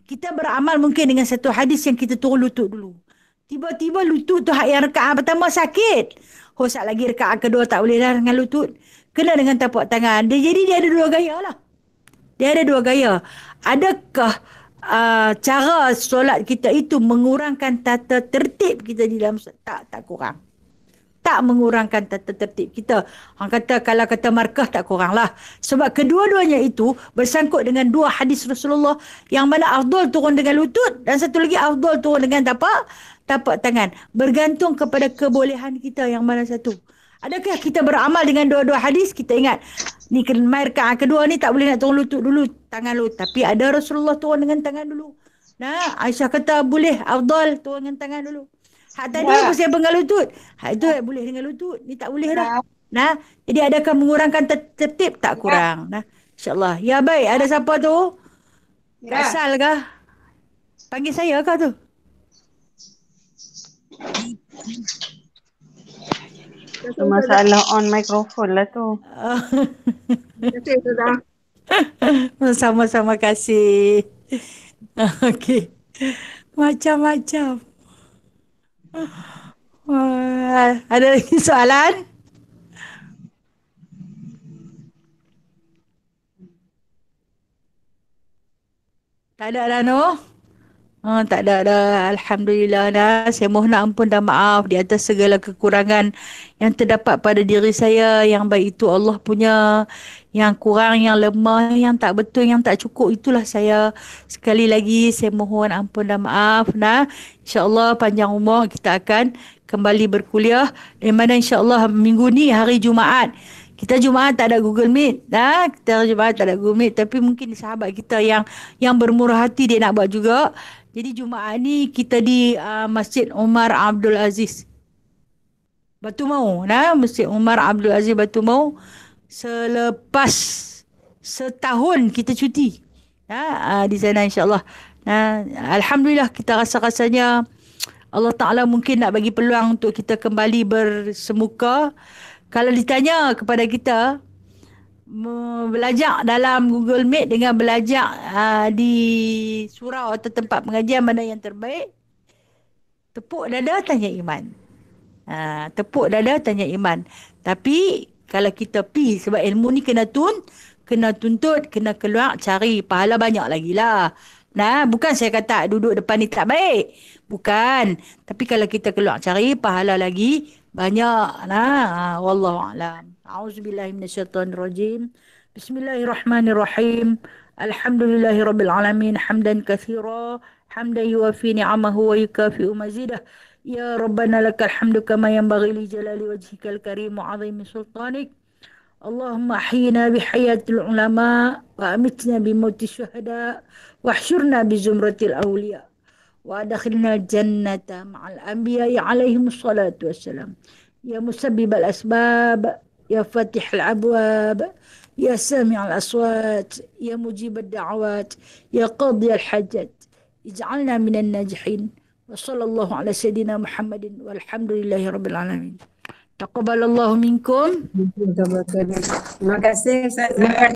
Kita beramal mungkin dengan satu hadis yang kita turun lutut dulu. Tiba-tiba lutut tu yang rekaat pertama sakit. Sat lagi rekaat kedua tak boleh dah dengan lutut. Kena dengan tapak tangan. Jadi dia ada dua gaya lah. Dia ada dua gaya. Adakah cara solat kita itu mengurangkan tata tertib kita di dalam solat? Tak kurang. Tak mengurangkan tata tertib kita. Orang kata kalau kata markah tak kurang lah. Sebab kedua-duanya itu bersangkut dengan dua hadis Rasulullah yang mana afdal turun dengan lutut dan satu lagi afdal turun dengan tapak tangan. Bergantung kepada kebolehan kita yang mana satu. Adakah kita beramal dengan dua-dua hadis? Kita ingat, ni mai rakaat kedua ni tak boleh nak turun lutut dulu, tangan dulu. Tapi ada Rasulullah turun dengan tangan dulu. Nah, Aisyah kata boleh, afdal turun dengan tangan dulu. Hak tadi pasal dengan lutut. Hak itu boleh dengan lutut. Ni tak boleh dah. Nah, jadi adakah mengurangkan tertib? Tak kurang. Nah, insyaAllah. Ya baik, ada siapa tu? Asal kah? Panggil saya kah tu? Masalah on microphone lah tu. Sama-sama kasih. Okey. Macam-macam. Ada lagi soalan? Tak ada dah, no? Tak ada dah. Alhamdulillah dah. Saya mohon ampun dan maaf di atas segala kekurangan yang terdapat pada diri saya. Yang baik itu Allah punya. Yang kurang, yang lemah, yang tak betul, yang tak cukup, itulah saya. Sekali lagi saya mohon ampun dan maaf. Nah, InsyaAllah panjang umur kita akan kembali berkuliah. Di mana insyaAllah minggu ni hari Jumaat. Kita Jumaat tak ada Google Meet. Kita Jumaat tak ada Google Meet. Tapi mungkin sahabat kita yang bermurah hati dia nak buat juga. Jadi Jumaat ni kita di Masjid Umar Abdul Aziz Batu Mahu. Masjid Umar Abdul Aziz Batu Mahu. Selepas setahun kita cuti. Di sana insyaAllah. Alhamdulillah kita rasa-rasanya Allah Ta'ala mungkin nak bagi peluang untuk kita kembali bersemuka. Kalau ditanya kepada kita, belajar dalam Google Meet dengan belajar di surau atau tempat pengajian mana yang terbaik? Tepuk dada tanya iman. Tepuk dada tanya iman. Tapi kalau kita pi sebab ilmu ni kena tuntut, kena keluar cari pahala banyak lagi lah. Nah, bukan saya kata duduk depan ni tak baik. Bukan. Tapi kalau kita keluar cari pahala lagi banyak. Nah, wallahu a'lam. A'udzubillahi minasyaitonirrajim. Bismillahirrahmanirrahim. Alhamdulillahirabbil alamin hamdan katsira hamdan yuwafi ni'amahu wa yukafi'u mazidah. Ya Rabbana lakal hamdu kama yanbaghi li jalali wajhikal karim wa 'azimi sultanik. Allahumma ahyina bihayatil ulama wa amitna bimauti syuhada wa ahsyurna bizumratil awliya wa adkhilna jannata ma'al anbiya'i alaihimus salatu wassalam. Ya musabbibal asbab, ya fatihal abwab, ya sami'al aswat, ya mujibad da'awat, ya qadiyal hajat. Ij'alna minan najihin. Wa sallallahu ala sayyidina Muhammadin walhamdulillahi rabbil alamin. Taqabbalallahu minkum. Terima kasih Ustazah.